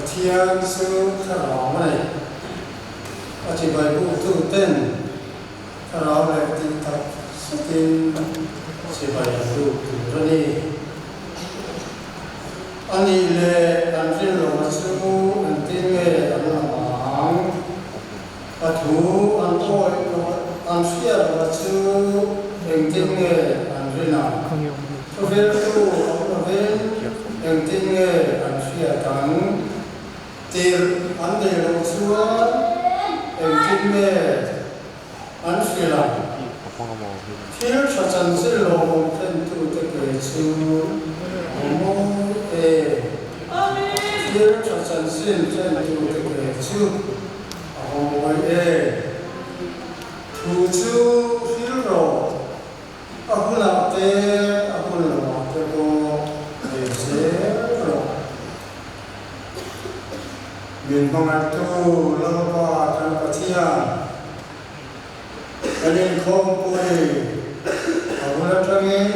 Thian sư thảo này ở chỉ bài vụ thu tên thảo này thì tập tin chỉ bài vụ thu đi anh lệ anh tin lòng sư anh tin nghe anh làm hàng anh thu anh coi anh phía lòng sư anh tin nghe anh tin nào cho về tu anh về anh tin nghe anh phía thắng tiền anh để lòng xưa em tin nghe anh phía lòng thiếu cho chân sẽ lòng thân tu tự kể sư mô e thiếu cho chân xin chân tu tự kể sư mô e tu sư thiếu rồi aku nak te ko dễ rồi miền Bắc tu lâu qua trong các thiên cái nên không quay aku nak trangin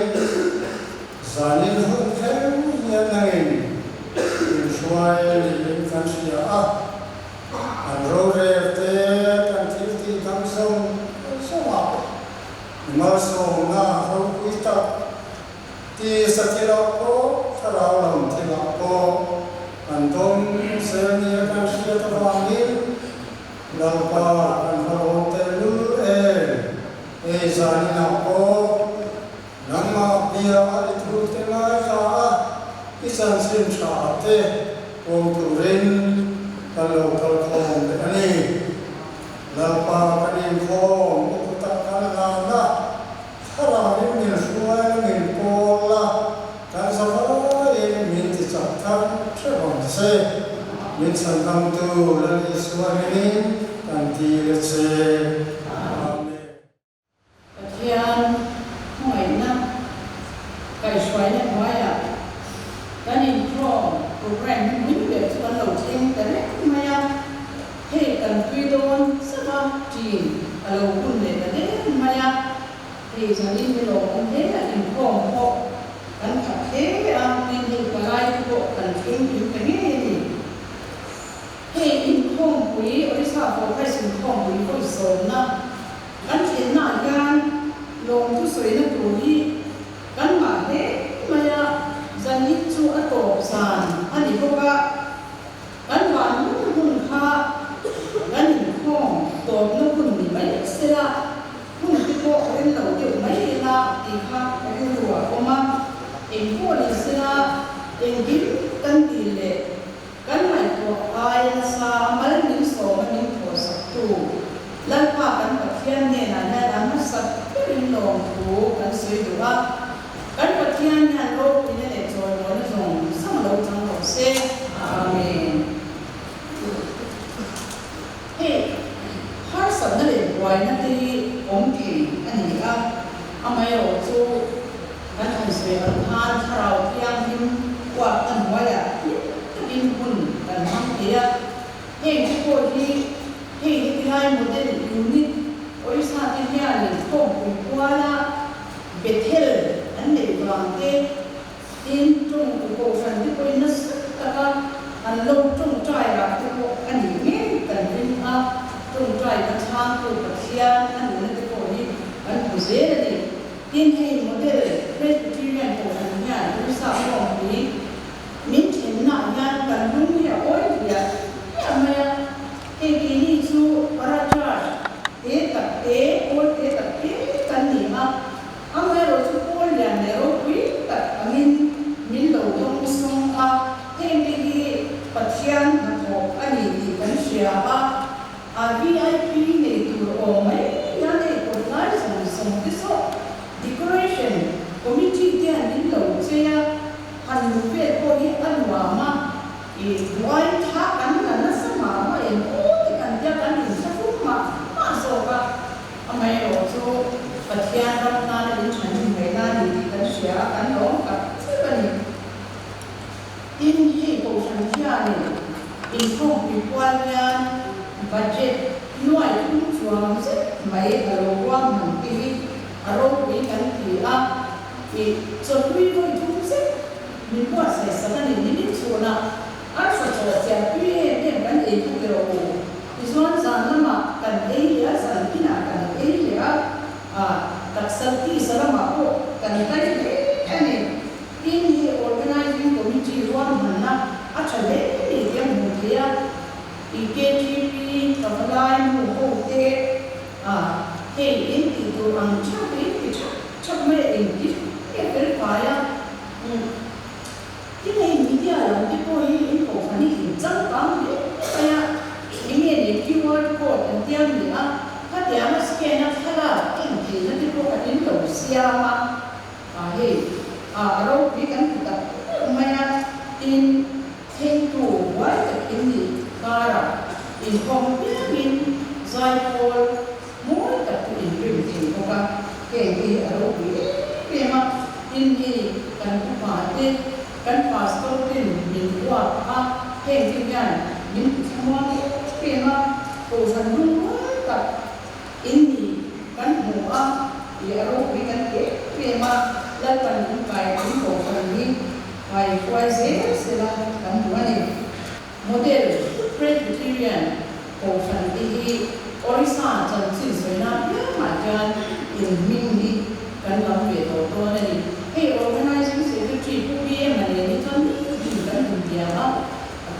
zanin hôn thêm nhân này xoay lên căn xia anh rồi te căn thiếu căn sông mà sông na không quý tập thì sẽ thi đấu có thà đâu làm thi đấu có anh tom sẽ nhớ căn xia tập hoàng đi đâu qua anh không thể lưu gia đình nào có nắng mà bia ở thu thế này cả cái sản sinh sản thế ông chủ rin kalau không để anh đi đâu qua cái đêm không kita kan nana thara ni suai ni pola kan safari min ti chakhan thron se min sanam tu la ni suai ni kan ti le se amen Thian hỏi na cái xoay này hỏi cái này pro program mình để cho nó đầu tiên cái này mà hey kan kuidon sama tin alo kun ne ne maya hey jani ni lo kan he la in kom ho kan kha he tin ni palai ko kan tin kan ni hey in kom pui orisa ko kai sin kom pui ko so na kan tin na gan long tu soi na tu hi kan ma he maya jani chu ato san ani ko ka kan wan mun kha gan không tôm nó cũng bị mấy xe la cũng bị có cái đầu tiểu mấy la thì khác cái rùa của mà em có đi xe la em kiếm căn tỷ lệ căn này của ai là sao mà lên những số mà những số sắp tu lần qua căn bậc thiên này là làm nó sắp cái lòng tu căn suy được á căn bậc thiên này lâu thì này rồi nó dùng sang lâu trong lâu xe amen har sab na le boy na ti om ki ani a mai ro chu kan han se an han tharau tiang him wa an waya in hun kan ham ti he ko hi ti hai model unit oi sa ti ya ni ko ku la bethel an le wang te in tung ko fan ti ko na sa ka an lo tung trai ra ko ani nge kan rin tung trai kan chang ko pathian an ne te ko ni an ku ze ni tin hei model presbyterian ko an ya ru sa ko ni min chen na yan kan rung ya oi ya ya ma ya ke ki ni chu paracha te kan ni ma ama ro chu ko ya ne ro kui ta min lo dong song he ki pathian na ko ani ni kan sia VIP ne tur o mai ya ne ko lai som so decoration committee te an lo che ya han lu pe ko ni an wa ma wai tha kan na sa ma ma en o ti kan ya kan ni sa fu ma so ka amai ro so pathian ram na ni chan ni mai na ni kan sia kan lo ka se ba ni in hi ko san ya ni in ko pi kwan yan budget nuai tung chuang se mai alo wang man ti aro wi kan ti so wi ko tung se ni ko sai sa ni ni chuna a sa cha cha pi KTP กับลายหมู่โฮเต้เฮ้อินติตัวอังชักอินติชักไม่เองที่เป็นฝ่ายที่ในมีเดียเราที่พวกอินโฟฟันนี่ถึงจังกังเนี่ยไปอีเมลเนี่ยคีย์เวิร์ดโค้ดอันเดียวเนี่ยถ้าเดี๋ยวมาสแกนนะถ้าเราอินที่นั่นที่พวกอินโดเซียมาเฮ้เราพิการที่ตัดไม่อินเทนตัวไว้กับอินนี่การอินคอมพิวเตอร์อินไซโคลมั่วกับตัวอินเป็นสิ่งของการเก่งที่เราพิเรียมาอินนี่การผู้ป่วยกันฟาสต์ตัวที่มีว่าเพ่งที่งานมีทั้งหมดเพียงว่าตัวฉันรู้กับอินดีกันหัวเยอะรู้วิกันเก็บเพียงว่าแล้วกันทั้งกายทั้งตัวฉันนี้ไปควายเสียเสียกันหัวนี่โมเดลเพรสบิเทเรียนตัวฉันที่ออริซาจันทร์สิ่งสวยงามเยอะมากกันอินมิงดีกันลำเบียดตัวนี่ให้ organizing secretary ผู้เยี่ยมมาเลยนี่ตอนนี้อยู่กันถึงเดียว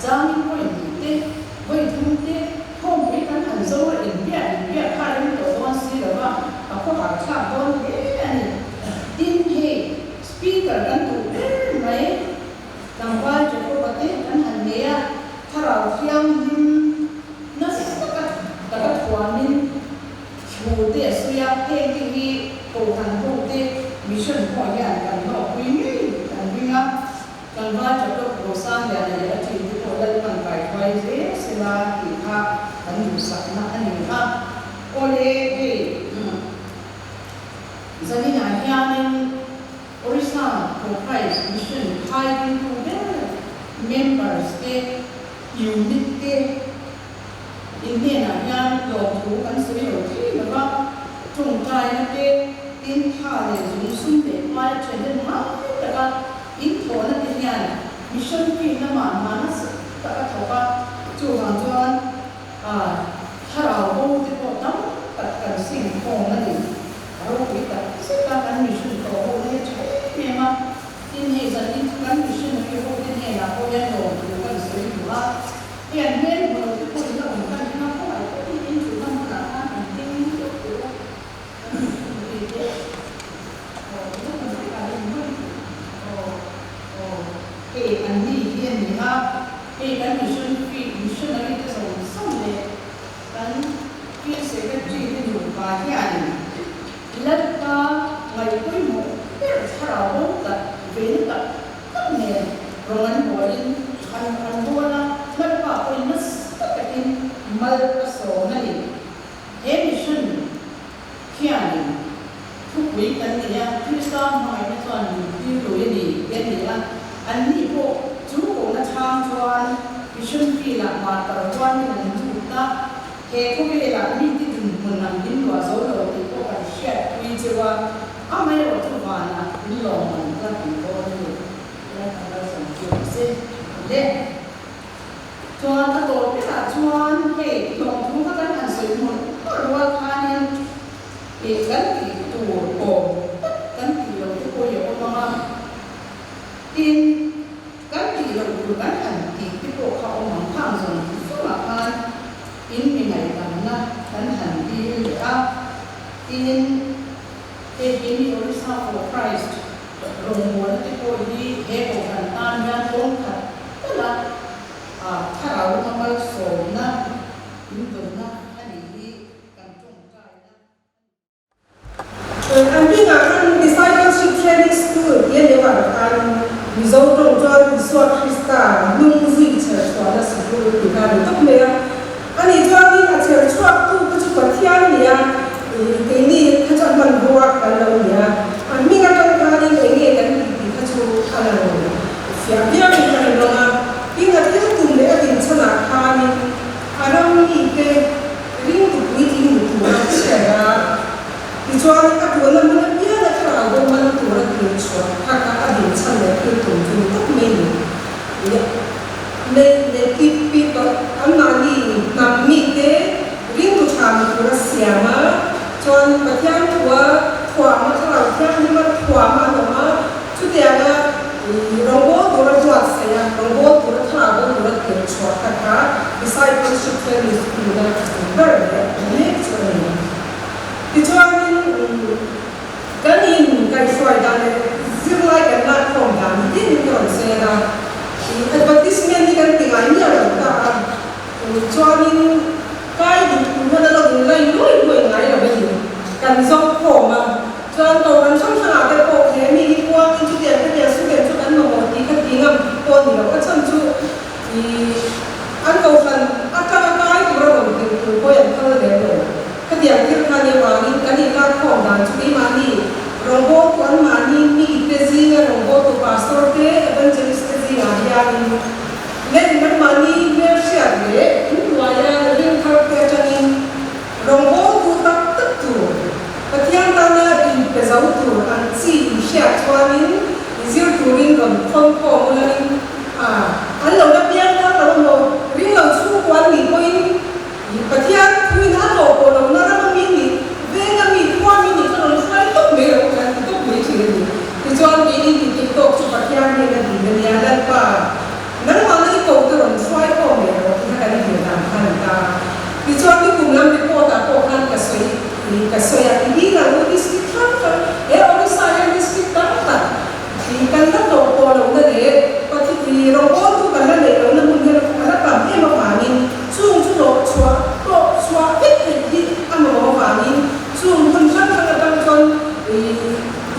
จ้ามีคนอยู่เต้ไว้ทุ่มเต้ห้องวิกันหันโซ่อินเดียข้าเรื่องตัวต้นสีหรือว่าเขาหาข้าวต้นเอ๊ะนี่ดินเฮสปีกเกอร์กันถูกไหมต่างว่าจะพูดว่าเต้กันหันเนี่ยถ้าเราเที่ยงนั่นสิก็ถวามินชูเต้สุยาเพ่งที่ตัวหันพวกเต้มิชชั่นพออย่างกันเนาะวิ่งกันวิ่งอ่ะกันว่าจะต้องโปรสร้างอย่างไรที่ที่พอได้มันไปไว้เสียสละที่ค่ะกันอยู่สักนักอันนี้ค่ะโอเล่จะนี่นะยามินออริซาโปรไพรส์มิชชั่นไทยเป็นตัวเดียวเมมเบอร์สเตย์ยูนิตเตย์อินเดียนะยามลงทุนกันสิ่งที่แล้วก็จงใจนะเต้อินท่าเลยสุ่มเด็กมาเช่นนั้นมาแต่ก็อินโทรนั่นเป็นยังมิชชั่นที่น้ำมันส์แต่ก็ถือว่าจู่ทางจวนถ้าเราดูที่พวกนั้นตัดกันสิ่งของนั่นเองเราคิดว่าสิ่งการมิชชั่นของพวกนี้ใช่ไหมมาอินเฮซันอินการมิชชั่นที่พวกนี้เนี่ยเราควรจะลงทุนกันสิ่งที่ว่าอย่างเช่นเราที่พูดถึงการที่เราพูดถึงอินสุนันทาอันที่อันนี้เรียนนี่ครับการมิชชั่นอะไรที่สำเร็จกันที่เสกที่อยู่บ้านที่อันแล้วก็ไม่ค่อยมุ่งถ้าเราต้องตัดเว้นตัดก็เนี่ยโรงงานหัวดินคันบัวนะแล้วก็เป็นนักตัดกินมาผสมนั่นเองมิชชั่นที่อันทุกวีกันเนี่ยที่สร้างมาในตอนที่รู้ดีเรียนดีละอันนี้พวกจูโกนัทางชวนมิชชั่นที่หลักมาตระวันนี่มันถูกนะเฮ้พวกเวลามีที่ถึงมันนำดินว่าโซ่เราที่พวกกันเชื่อวิจว่าไม่รู้ทุกวันนะนี่ลองมันก็ถึงตัวนี้แล้วเราสังเกตสิเด็กชวนตะโกนไปหาชวนเฮ้ลงทุนก็กันหันสื่อหมดก็รู้ว่าค่าเนี่ยกันที่ตัวโกกันที่เราที่โกอยู่ประมาณอินกันที่เราดูกันหันที่พวกเขาหวังข้ามส่วนสมัครกันอินมีไหนกันนะกันหันที่เหลืออินที่มีออริซาโปรไพรส์โรงหัวที่โกดีเฮโกกันตานยาตรงกันแต่ละถ้าเราทำผสมนะอินตัวนะอันนี้กันจงใจนะ อันที่งาน discipleship training school เรียนเรียกว่าการวิจารณ์ตรงจอวิศวคริสต์นุ่งซิเชอร์ตัวนั้นสิ่งที่เราการต้องเรียนอันนี้จอนี่อาจจะช่วยตู้ก็จะปัจจัยเนี่ยทีนี้ถ้าจะมันบัวกันแล้วเนี่ยอันนี้ก็ต้องการนี่เองกันที่ถ้าจะอะไรเสียเบี้ยกันแล้วนะยิ่งอาจจะตุ้มเลยอาจจะชนะคานี่อารมณ์นี้ก็ริ่งตุกวิธีหนึ่งตัวเชื่อที่ชวนกับตัวนั้นมันเยอะเลยค่ะว่ามันตัวนั้นเป็นชวนถ้ากับอดีตฉันเนี่ยคือตัวที่ต้องมีเนี่ยในที่ปีต่ออันนั้นนี่นำมีเตริ่งตุชามีตัวเสียมาชวนประเทศตัวขวามาเราเที่ยงนี่มันขวามาหรือว่าชุดเดียวกันเราโบ้ตัวเราตัวเสียเราโบ้ตัวเราตัวเราเป็นชวนค่ะ discipleship training school na very next one. Dijuangin kanin kay Friday zilai kan nak kong dan din yon saya advertisement ni kan tinggal ni orang tak dijuangin kai di mana lo nilai lui ngai lah begini kan zong kong ah juang kau kan sang sang ada kong ni kuang itu dia sudah tu kan nomor tiga tinggal kong ni lo kan tu di an kau kan akan kai tu orang tu kau yang kau dah ketiak kirkan yang mani kan ikat kong dan curi mani robot tuan mani ni tezinga robot tu pastor te evangelist tezinga dia ni len mani mersiat le luaya len kar te chani robot tu tak tu ketiak tanah di pesau tu anci siap tuanin izir turin kan kong mulai kalau nak biar tak kalau ring langsung kuan ni poin ketiak tuin atau kalau nak mini dengan mi kuan mini kalau saya tu mereka Dijual ini di TikTok seperti yang dia dan apa. Nanti mana itu orang suai kau mereka kita kan dia nampak kan. Dijual di kumlam di kota kan kasoi ini lalu di sekitar kan. Orang saya di sekitar kan. Di kantor toko orang ada pasti di robot tu kan ada orang mungkin ada kami yang mengani. Sung suah di anu mengani. Sung pencak kadang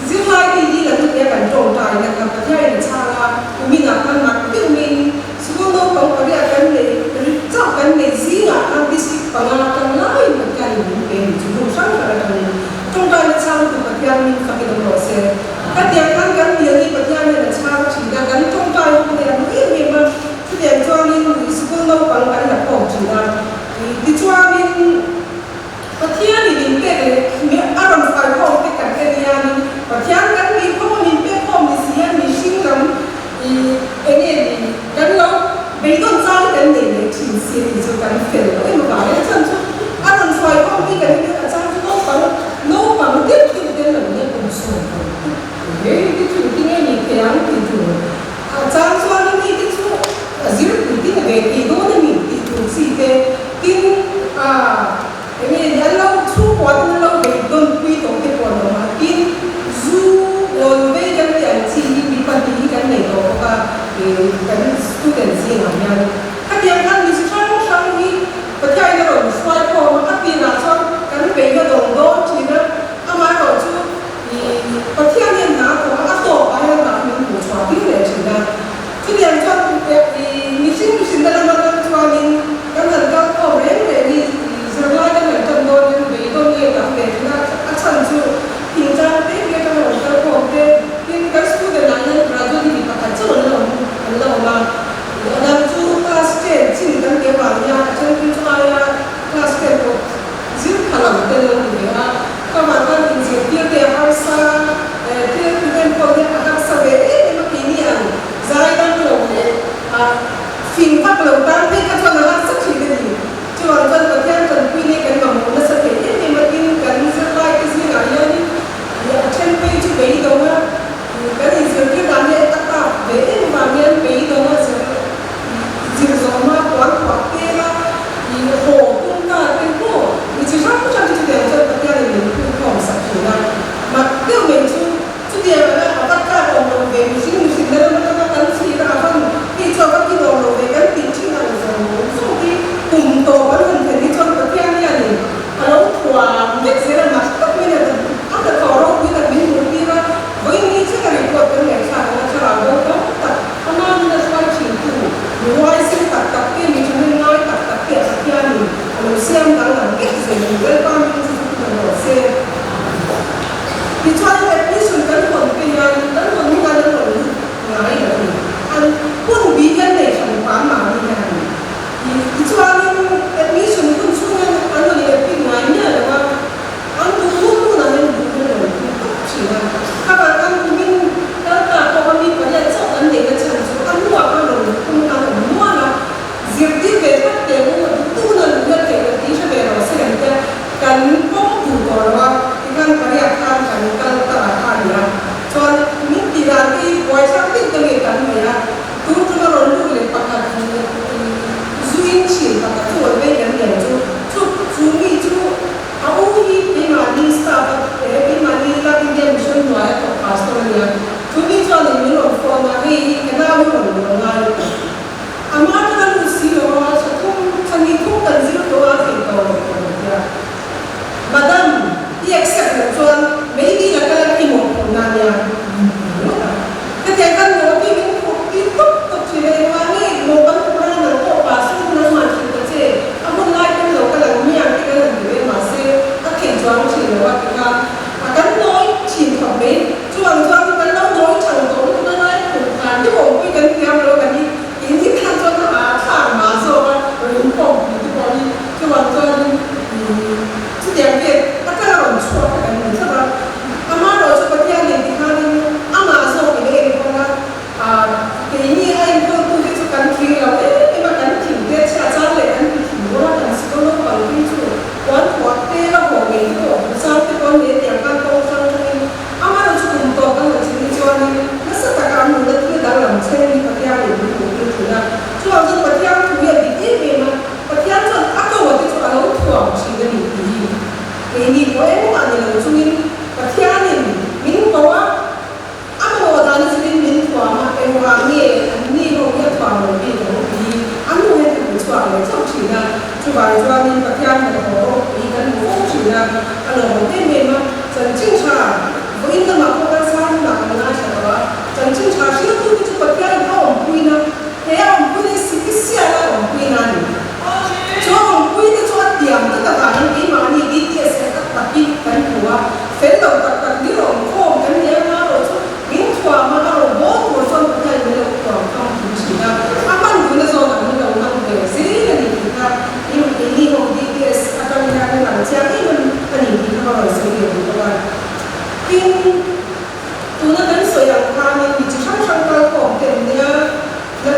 zilai ni lah tu dia kan jom dah nak percaya ni cara umi nak kan mak tu umi semua orang pada akan ni recap kan ni zila kan bisik pengalaman lain kan ni cuma sangat ada ni jom dah ni cara tu percaya ni fakir tu proses kan dia kan dia ni percaya ni cara cinta kan jom dah ni dia memang tu dia jual ni semua orang pada nak kau cinta dijual ni percaya ni ni orang faham kau kan dia ni Pertiang kan ni kau mimpi kau misian misi kan ini kan lo betul sahaja kan ni cincin itu kan film ini macam tu orang suai kau ni kan dia macam tu no pang dia ni konsum jadi itu ni yang itu macam suai ni itu azir itu itu itu sih tin ini kalau tu kuat lo betul itu kuat makin rồi với cái chuyện chi đi quan đi cái này đó cái student gì làm nhau các em ăn thì sao sao đi và theo nó rồi xoay qua mà các em làm sao cái về cái đồng đó thì nó ăn mà rồi chứ thì và theo nên là của các tổ ai là mình cũng xóa đi để chỉ là cái điểm cho thì mình xin là nó cho mình cái lần các tổ để đi rồi lại cái lần trong đó nhưng vì tôi nghĩ là về là các chân chứ hình ra cái in kastu de lain raju di pakai celon lama dan tu kelas 10 sini kan dia banyak jadi tu ayah kelas 10 tu zil kalam telur dia kawan dia harsa dia bukan kau dia harsa ini makini yang zaidan belum fin tak belum tapi kan cuma harsa sih ni cuma kan bagian kan pilih kan kamu nasi ini makin kan zil lagi sini ayah ni ya tempe itu bayi dong cái gì giờ cái đàn này tất cả để mà miền Mỹ đó là giờ giờ mà quán quán kia là thì hồ cũng ta cái hồ thì chỉ khác trong cái chuyện cho tất cả những cái phòng sản xuất này mà cái mình chú tiền là tất cả đồng về mình xin đó là các cái gì là phần thì cho các cái đồng về cái tính chính là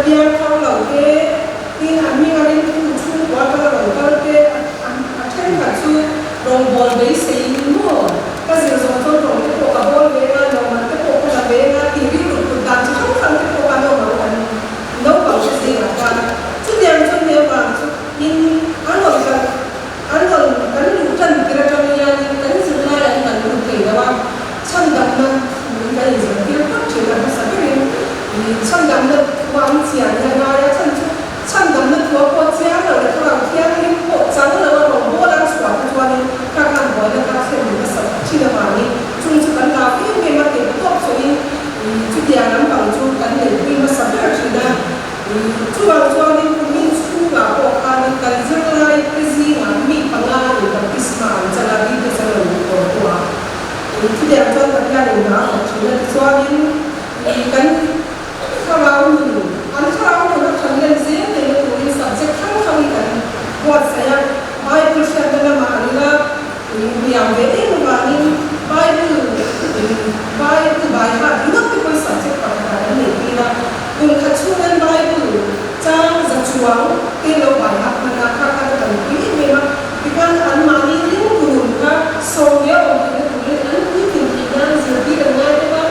biar kau lalu tin kami kali tu buat kalau ke akan kacu rombol besi semua kasi zoto dong itu kabol bela dong mata ko kana bela TV lu dan tu kan tu ko kana makan no kau sih kan tu dia bang in anol kan lu kan kira kami yang kan sebenarnya kan lu kayak apa candam nan kan itu dia kan cerita bahasa ini candam nan wang siang yang ada candam nan tua po siang lalu kalau siang ini po jangan lalu rombol dan suatu tuan kakak boleh kasih bahasa Cina mani cuma kan tapi memang itu top so ini itu dia nampak tu kan lebih bahasa Cina tuan ini mungkin suka po kan jangan sih kami pengaruh dan kisah jangan di sana tua itu dia tuan terkadang nak cuma tuan ini kan kalau nak kalian sih dengan tulis subjek kalau kan buat saya Bible saya dalam mana yang beda mungkin Bible juga tu subjek pada ini kita mengkacukan Bible jangan sesuatu kalau banyak menakar dan ini memang bukan anmani ini bukan soalnya orang itu tulis kita jadi dengan apa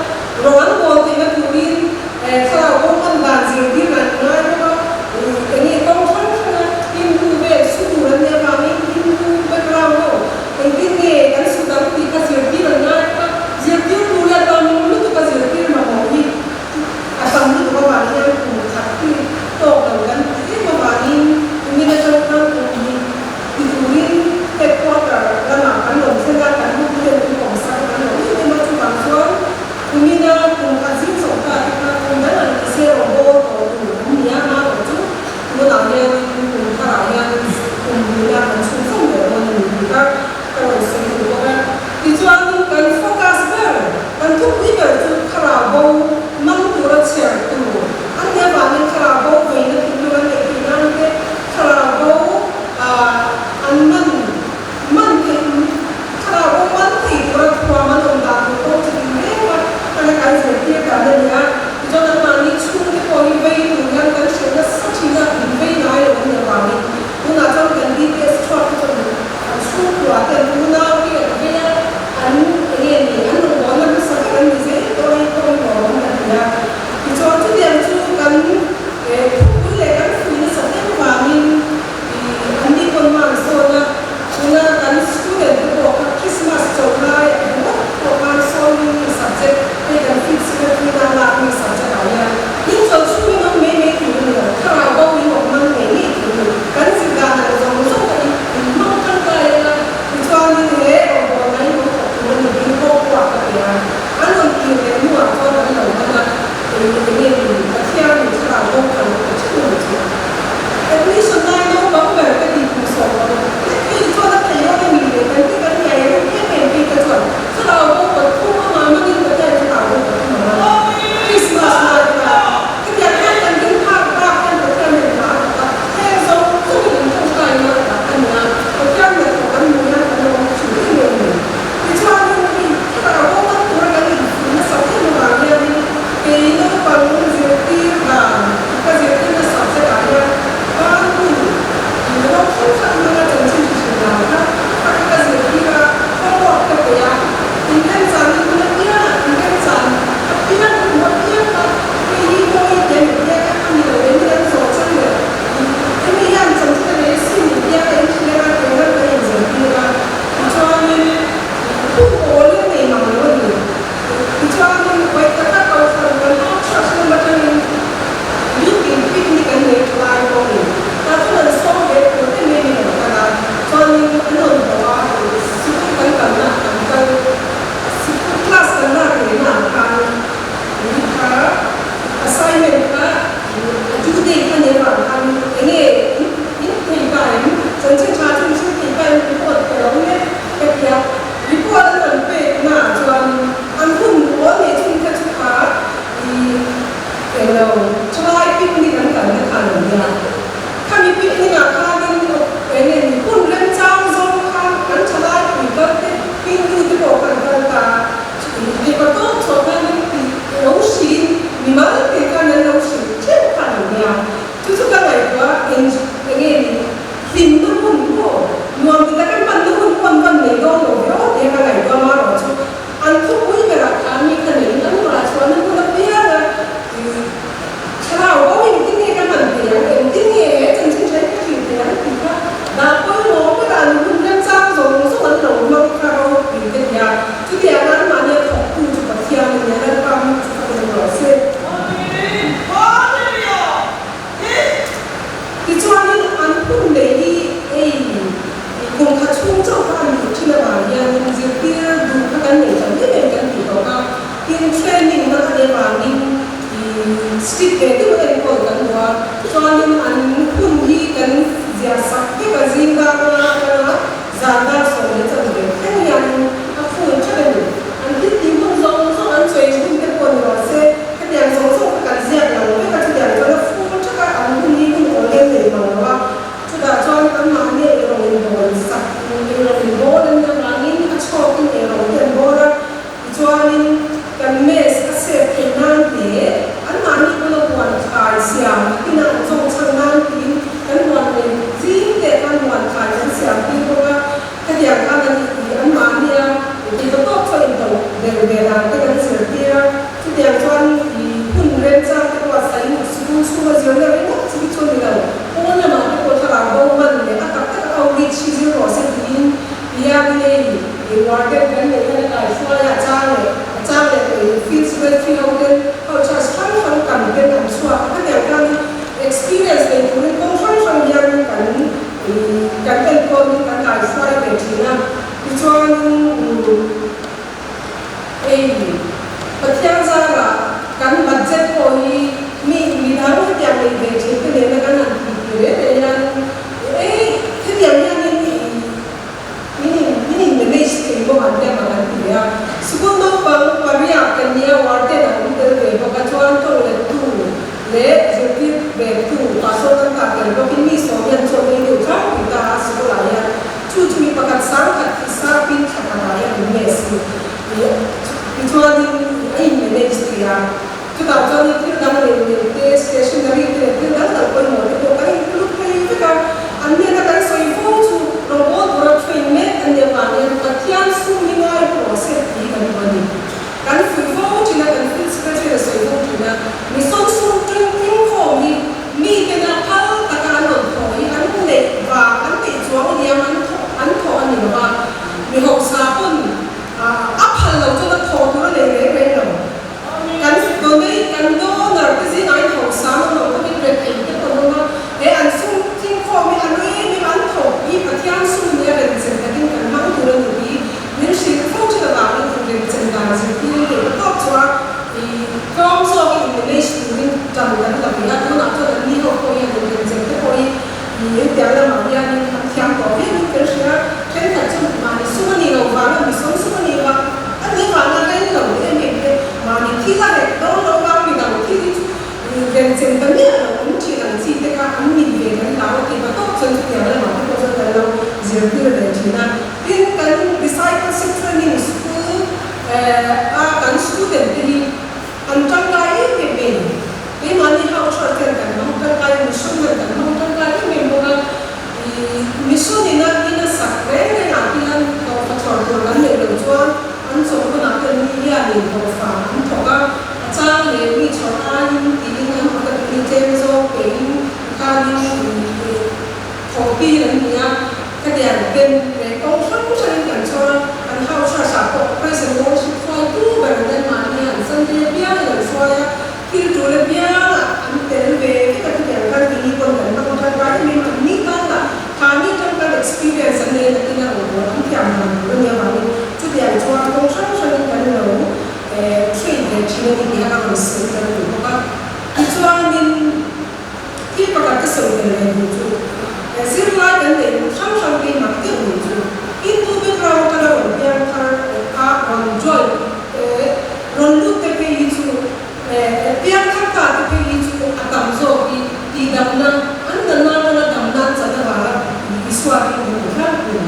orang orang itu tulis kalau orang banjir di mana apa ini orang Hindu sudah kami Hindu berlalu ini kan sudah kita jadi dengan apa jadi tulis dalam mulut kita jadi mau ini asal itu apa yang tapi toh kan ini memang ini macam ini ditulis headquarter dan akan disegarkan kemudian dikonsumsi ini memang cuma soal ini dah mengkaji soal kemudian isi robot atau dunia mana tu kemudian kemudian kemudian langsung kita kalau sesuatu itu kan fokus kan tu kita tu kerabau mengurut cerita anda banyak kerabau banyak tujuan yang kita kerabau anman kerabau manti kurang kuaman untuk itu jadi karena kan saya kata dia jangan mani cuma kau ini dengan kan saya sahaja ini naik orang yang guna jauh kan dia sesuatu tu ada guna dia ini orang sekarang ni saya orang dia itu dia tu kan boleh kan ini satu mani andi pun masuknya guna kan student tu Christmas coklat orang soal subjek dengan fix kita nak subjek ayah ini tu memang memang itu kalau kau ini orang ini kan segala macam memang kan kaya itu ini orang ini orang ini kuat dia anu ini semua orang orang ini kasihan kalau kan itu tapi sebenarnya orang berada di pusat itu ada kayak ini kan kita kayak ini kita kalau orang mama ini betul tahu Christmas mereka kebiasaan kan kita bahkan betul mereka so tu itu kan mereka kan betul mereka kan punya orang sudah ini itu ada ini kalau orang orang ini satu orang yang ini kalau jadi kan kita jadi satu kaya baru ini orang susah mereka janji sudah kita jadi kalau kita ya ini sana punya dia ini sana dia buat dia ini boleh jadi dia kan ini kan sosial ini yang sebenarnya sih dia yang kira kira yang jadi kecuali itu boleh memang boleh kecuali baik kata kalau sekarang sosial macam ini bikin piknik kan dia keluar boleh tapi ada soal itu memang karena soalnya itu bahwa siapa kan karena kelas karena kita akan assignment juga kan dia akan ini kan jangan cari sih kan report kalau ni kerja report sampai nah cuman ampun orang itu kita suka di kalau try piknik kan dia kami piknik akan ini pun rencana kan try kita pintu tu bukan kita di betul soalnya di lausin di mana kita ada lausin siapa dia chuanin an hun hi kan zia sak ke ka zinga kana zanda so le chan de kan yan a phun chaben an ti ti mun zong so an choi hun te pon ro se kan yan zong so ka zia la le ka ti yan ka phun cha ka an hun hi hun o le le ma wa chu da chuan kan ma ne ro le bo sak ne ro le bo le na ma ni a cho ki ne ro le bo ra chuanin kan mes ka se ke nan te an ma ni ko lo wan khai siam ki na zong chang nan tin kan wan le jing te kan wan khai kan siam ti ko ga ka dia ka na ni an ma ni a ti to to cho in to de la ka kan se ti ra ti dia chuan i hun ren cha ke wa sai mu su wa zio le no ti cho ni la ko na ma ko thala bo man le a tak tak au ri chi zio ro se tin ya ni le ni wa ke kan le ka ka swa ya cha le feels very feel how just how kan ben am swa ka dia kan experience le ko ko how yang kan ben ko ni kan ka swa le tina chuan pathian za la kan budget ko hi mi ha ro dia le de che ke le na kan an ti le de yan ke dia ni manage ke mo an dia ma kan ti ya segundo pang paria kan dia warte na unter be ba chuan to le tu le je be tu paso kan ta kan ro ki mi so yan cho ni lu cha ki ta su la ya chu mi pakat sang ka ki sa pin cha ka ya ni mes ni chuan ai manage ti ya tu ta cho ni ti dang le te stationary te dang da ko mo to kai lu kai ka an ne na kan so i fo chu robot ro train me an ne ma ne pathian su ni ngai process ti kan ba ni kan fu fo ti na kan fu secretary so i fo ti na mi so su tring ting fo mi ke na pal ta ka no to i an ne ba an te chuang ni an tho an ni ba mi ho sa pun a phal lo to na tho to le le pe no kan do nei kan do na ke si nai ho sa no ko ni pre ke ke to no e an su ting fo mi an mi an tho i pathian su ni ren chen ka tin kan ma tu ro ni ni shi fo ti da ba ni ren chen da ji ti ke to chwa i kom so ki english ni tan da da bi na na to ni ho ko ya ren chen ke ko i ni dia la ma ya ni pathian ko ni ke shi ya chen ka chu ma ni su ni lo ba na mi so su ni ba an ni ba na ren lo ni me ke ma ni ti la le do lo ba mi da ti ren chen ka ni na ko ti la ti te ka an mi ve ka la ti ba to chen ti ya la ma ko so ka lo zero ti le ti na in kan discipleship training school kan student ti an tang kai ke me ni ma ni how short kan ma tang kai mission kan ma tang kai me mo ga mission ni na sak re na ti an ko fa chor ko kan le lo chuan an so ko na kan ni ya ni ko fa an tho ga cha le mi chor an ti ni na ma ka ni chen zo pe ka ni tho pi ran ni ya ka dia ben le ko sang sang kan cho an how short sa ko present worship for tu ba na ma ni an san de bia le so ya ki tu le bia an te le ka ti ya ka ni ko na ma ko ta ga ni ma ni ka la ka ni kan experience an ne ti na ro an ti am na ro ni ma ni tu dia cho ko sang sang kan lo train de chi ni ni ha ka se ka ro ka ti cho ni ki pa ka ka so de le ni tu sir la kan de sang sang ki ma ti ni tu in tu be ra ta ro ya ka a on joy ron lu te pe ni tu pian ka ka te pe ni tu a kam zo ki ti dam na an na na dam na cha da ba ni swa ki ni ka ku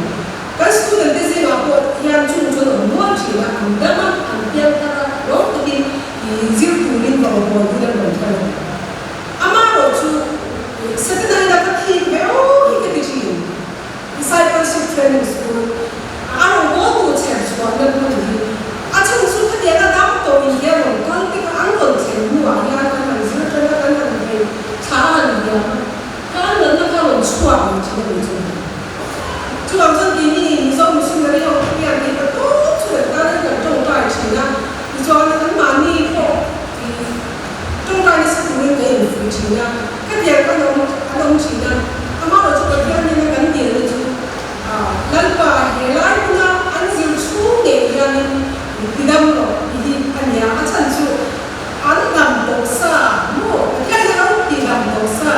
ka student de ze ma ko yan chu chu no mo chi na an da ma an pian ka ro to ki zir tu ni ba bo ni da ma ka ama ro chu secondary da ka ki be o ki ke ti chi discipleship training school aro bo tu chen chu na ko ni a chen su ka dia da dam to ni ya no kan ti ka an kon chen mu wa ya ka na zir chen na kan na ni cha an ya ka na na ka ro chua ni chi ni chu chu am san ki ni so mu sin na ri ho ki ya ni ka to chu da na ka zhong dai chi na ni so na kan ma ni ko zhong dai ni su ni ge ni fu chi na ka dia ka no chi na ama ro chu ka ya ni na kan ni ni chu lan pa he lai na an zil chu ne ya ni ti dam ro di an ya a chan chu an dam do sa mo ka ya na ti dam do sa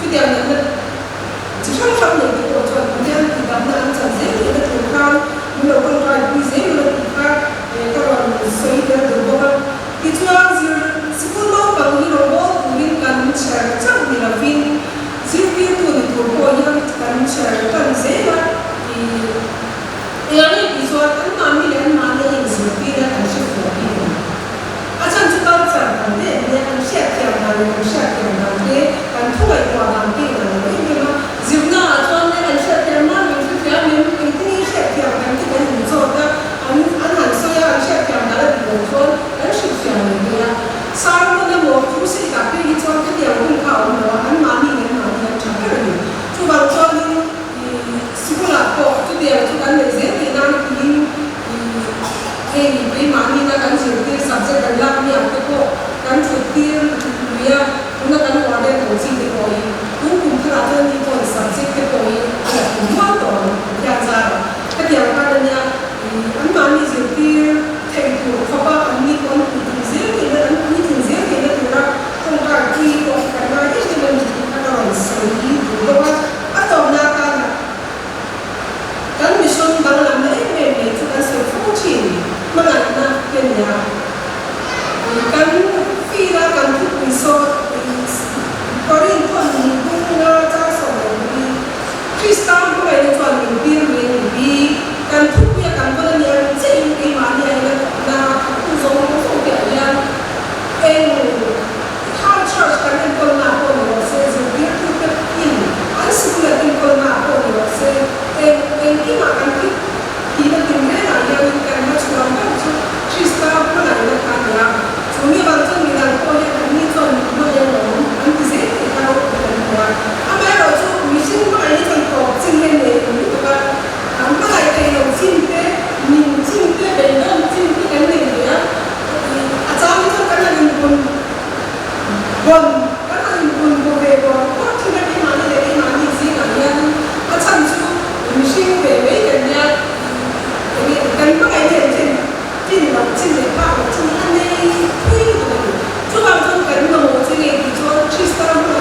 dia nak Jika kami di kota kemudian tidak nak jadi kita tukan melakukan tradisi melakukan kalau saya berbuat itu azir sekolah bagi robot mungkin kan cerita dilapin jadi itu yang kan cerita saya yang ini disuatkan kami dan mana yang seperti dan seperti itu. Acan juga cerita dia kan siapa yang nanti kan tuai orang nanti Zibna atau anda siapa yang ini siapa yang nanti kan mencoba anak saya siapa yang ada di bawah dan siapa yang dia sekarang mana mau kursi tapi itu kan dia pun kau bahwa mami yang cakap ini coba coba sekolah kok itu dia itu kan rezeki dan ini mami nak kan cerita subjek dalam ni apa kok kan cerita dia nak kan ada kunci di bawah hukum kerajaan itu subjek kepoi ada pembuatan yang cara kebiasaannya anda jadi tempo apa ini kon itu dan ini itu tidak tongkat di karena itu menjadi orang sendiri bahwa atau nakal kan mission dalam ini itu kan sesuatu mana kenya kan fira kan resort Korin tuan bunga jasa ini Kristen bukan itu tuan lebih dan tuh ya kan pada yang cing iman yang na usung yang how church kan yang kau nak kau ni saya sebut itu ini asal yang kau nak kau ni saya iman kan kita tinggal yang kan macam apa tu Kristen bukan yang kan yang cuma bangsa kita kau yang ini tuan bukan yang apa yang itu mungkin apa ini contoh cingin itu kan apa kayak yang cingin benar cingin kan ini ya asal itu kan ada pun bon kan ada pun beberapa kok cingin di mana sih kan yang asal itu mungkin beberapa kan ya ini kan apa kayak cingin apa cingin ini coba kan mau cingin itu Kristen yang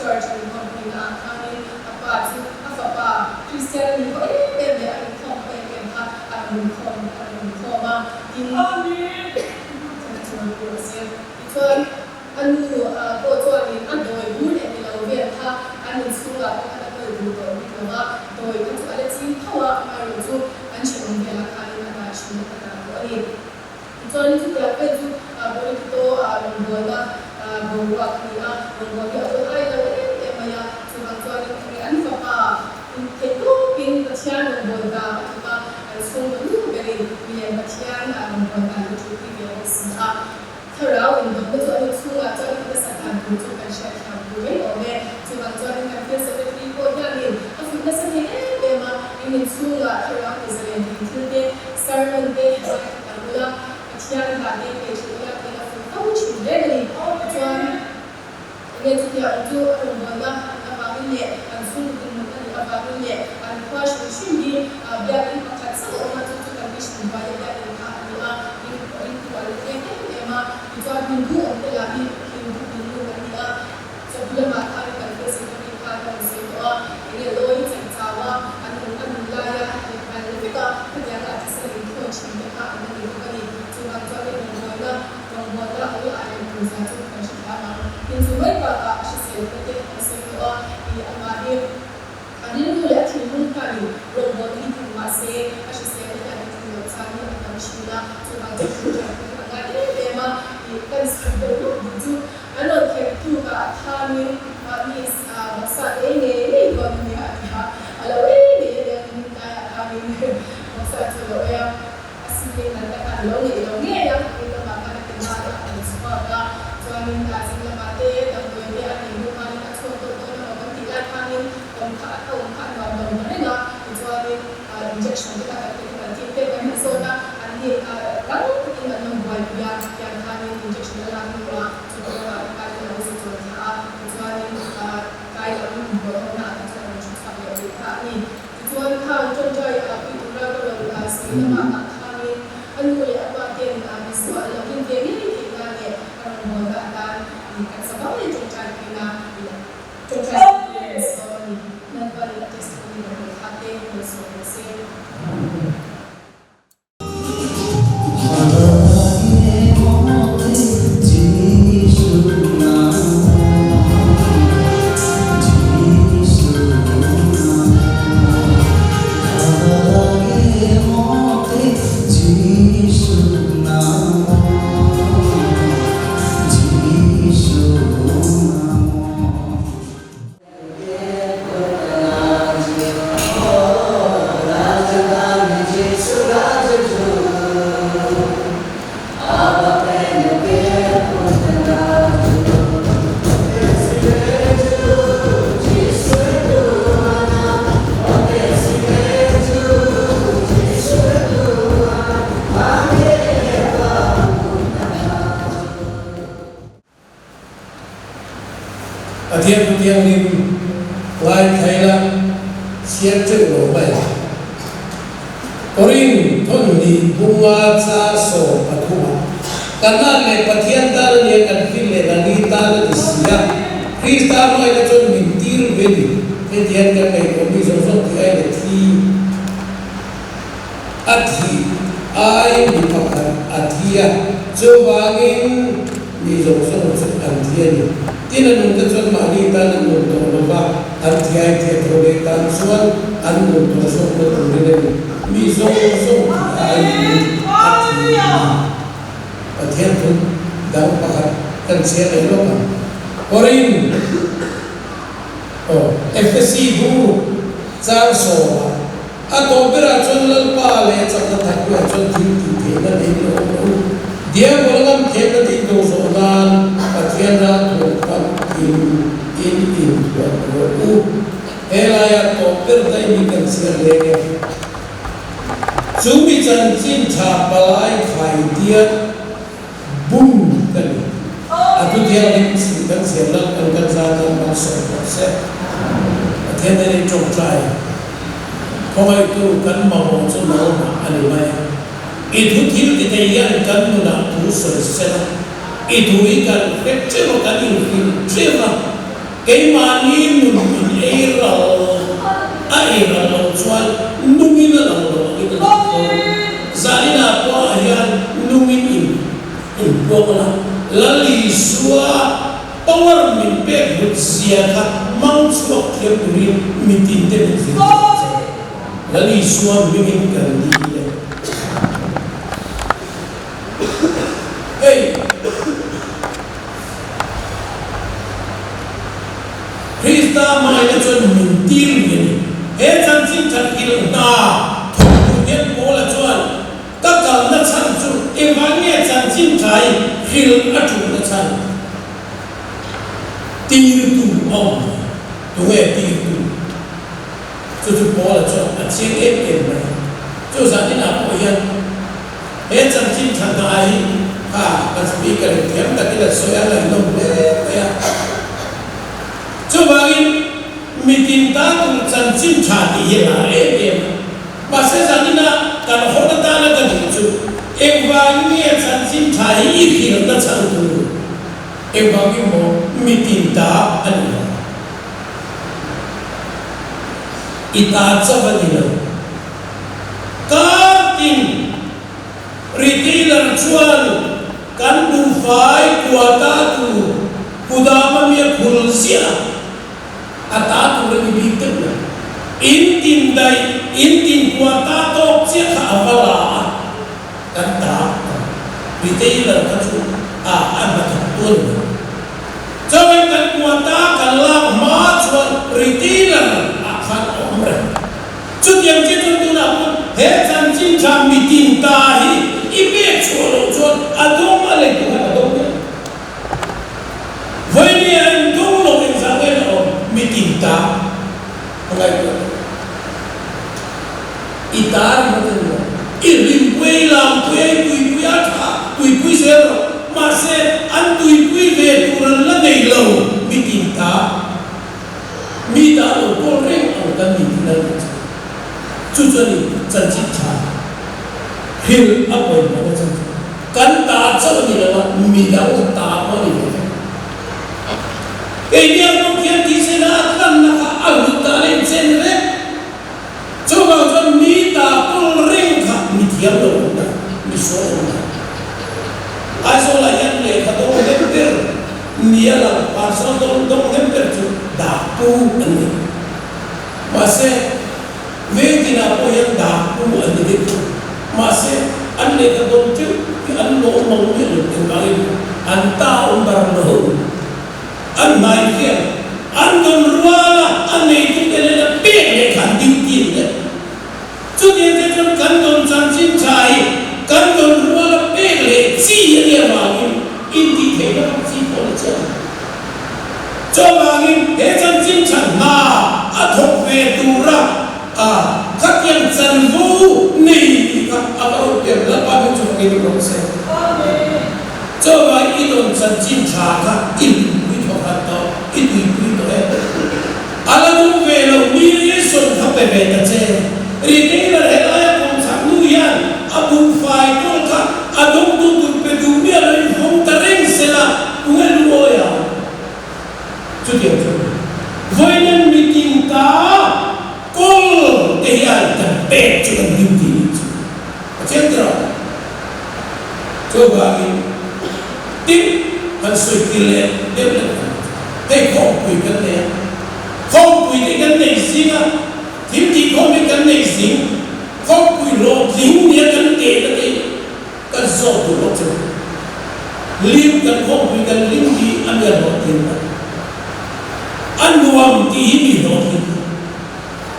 church in Honolulu kami apa tu apa Christian ni ko bebe ang kong bebe ha ang koma in amen itu anu ko tuan ni adoi bun ni lo be ha anu suga ada ko du to ha doi ko ada sin hawa mai tu an chen ni la kali na shi ni ka ko ni itu ni tu ya pe tu boleh kita membuat bahwa kita membuat apa ai lalu emaya sebab tuan ini an apa itu pin kecian membuat apa semua itu dari biaya kecian membuat itu dia sah terau untuk tuan itu semua tuan kita sedang untuk kerja boleh oleh sebab tuan ini kan seperti itu yang ini aku kita sendiri memang ini semua terau Israel itu dia sermon dia kita yang tadi kita kita tahu ciri tuan ini juga untuk membuat apa ini langsung dengan apa ini kuas sini biar kita kasih orang itu kan bisa bayar dari kita itu kualitasnya memang itu minggu untuk lagi minggu kita sebelum makan kita seperti kita semua ini loh ini cawa anu wilayah dan kita kerja sering coach kita anu ini tuan membuat Allah ada bersatu bersama. Yang sebaik bapa sosial kita semua di amadi ada mulai timbul kali robot itu masih sosial kita itu sama dengan China tuan kita ada memang ikan sebelum itu anu itu kami masa ini kami ada kalau ini yang kami masa itu yang asli nanti kalau ini yang kita makan suami kasih lemate dan boleh ada ibu kami kasih untuk orang tidak kami umpan mereka suami injection kita kita kami soda ini lalu kita membuat yang kami injection dalam kita supaya kami harus suami kaya membuat atau supaya kami suami kami contoh itu lalu sehingga maka kami anu apa yang bisa lagi ini membuatkan sebab itu kita sorry nampak testimoni dari hati bersuara Tiang ni lain Thailand siap ceklo baik. Korin thon di bunga sa so patuma. Karena le patian tar ni kan fil le lagi tar di sia. Krista mo ina chon mintir beli. Petian ka kai ko mi so so ti ai ti. Athi ai di pakar athia chowangin mi so so kan tian. Ina nung tetsuan mahalita ng nung ba at tiyay tiya troletan suan ang nung tosok na troletan misong ay at yan po daw pakat siya ay loka orin FSC buru tsar soa at opera chon lalpale at katakwa chon tinti na din dia boleh kita itu soalan patienna tuan in elaya topper ini kan siapa cumi cancin capalai kai dia bum kan atau dia ini kan siapa kan zakat masuk proses dia dari cokcai kau itu kan mau semua animai itu kita yang kan muna terus selesai itu ikan kecil kan ini cuma cái mani nun era aira lo chuan nungin na lo ito zalina po ayan nungin in po na lali suwa power min pe hutsia ka mang chuak ke puri mitin te mitin lali suwa mingin kandi hey Krista mai na chuan min tir ni he chan chin chan il na thu yen mo la chuan ta kal na chan chu evangel chan chin thai hil a thu na chan tir tu om tu he tir tu chu mo la chuan a chen em mai chu sa ni na po yan he chan chin chan thai ha kan speaker thiam ta ki la soya la no le ya coba ini meeting tahu cancin cari ya masa janina kalau hoda tanah kan itu evangeli cancin cari ikhir tak cantu evangeli mau meeting tak ada ita coba dia katin retailer jual kan dufai kuata tu kudama dia kulsia atau lebih bikin intin kuata to siapa awala kata retailer kacu anak betul jangan kan kuata kalau macam retailer akan omre cut yang itu tu nak hesan cinta mitintahi ibe colo adom alek adom Venian dulu misalnya mitinta, enggak itu. Itar betul. Irim kue lam kue apa? Kue zero. Masih antui kue veturan lagi lau mitinta. Mita lo koreng orang mitinta. Cucuri janji cah. Hil apa yang ada janji? Kan tak sahaja dia mita utama ni. Dia mungkin di sana kan nak alutane genre. Coba kan mita pulring kah mitiap dong, misalnya. Asolah yang leh kata orang hemper, dia lah pasal dong hemper tu dapu ni. Masih, mungkin apa yang dapu ni itu. Masih, ane kata dong tu, ane orang mungkin kembali, anta umbar lohur. An Michael, an Donruala, an itu dia pek kan tinggi dia. Jadi dia kan don janji cai, kan Donruala pek si dia bagi, inti dia si polisi. Coba ni, janji cai na, atok vetura, kat yang janvu ni, apa dia lepas itu ini proses. Coba itu janji cai ini. Atau itu alam velo miri son kape beta ce retailer helaya pun sanuyan abu fai kolka adom tu pedumia dari hong tereng sela ungel loya cuti voinen meeting ta kol tehyan tempe cuman beauty cendera coba ini tim kan suikile develop they không quỳ cái này không quỳ cái này gì á thiếu gì không biết cái này gì không quỳ lộ dính nghĩa cái kệ cái gì cái số của nó chứ liên cái không quỳ cái liên gì anh là nó tiền anh nuông thì bị nó tiền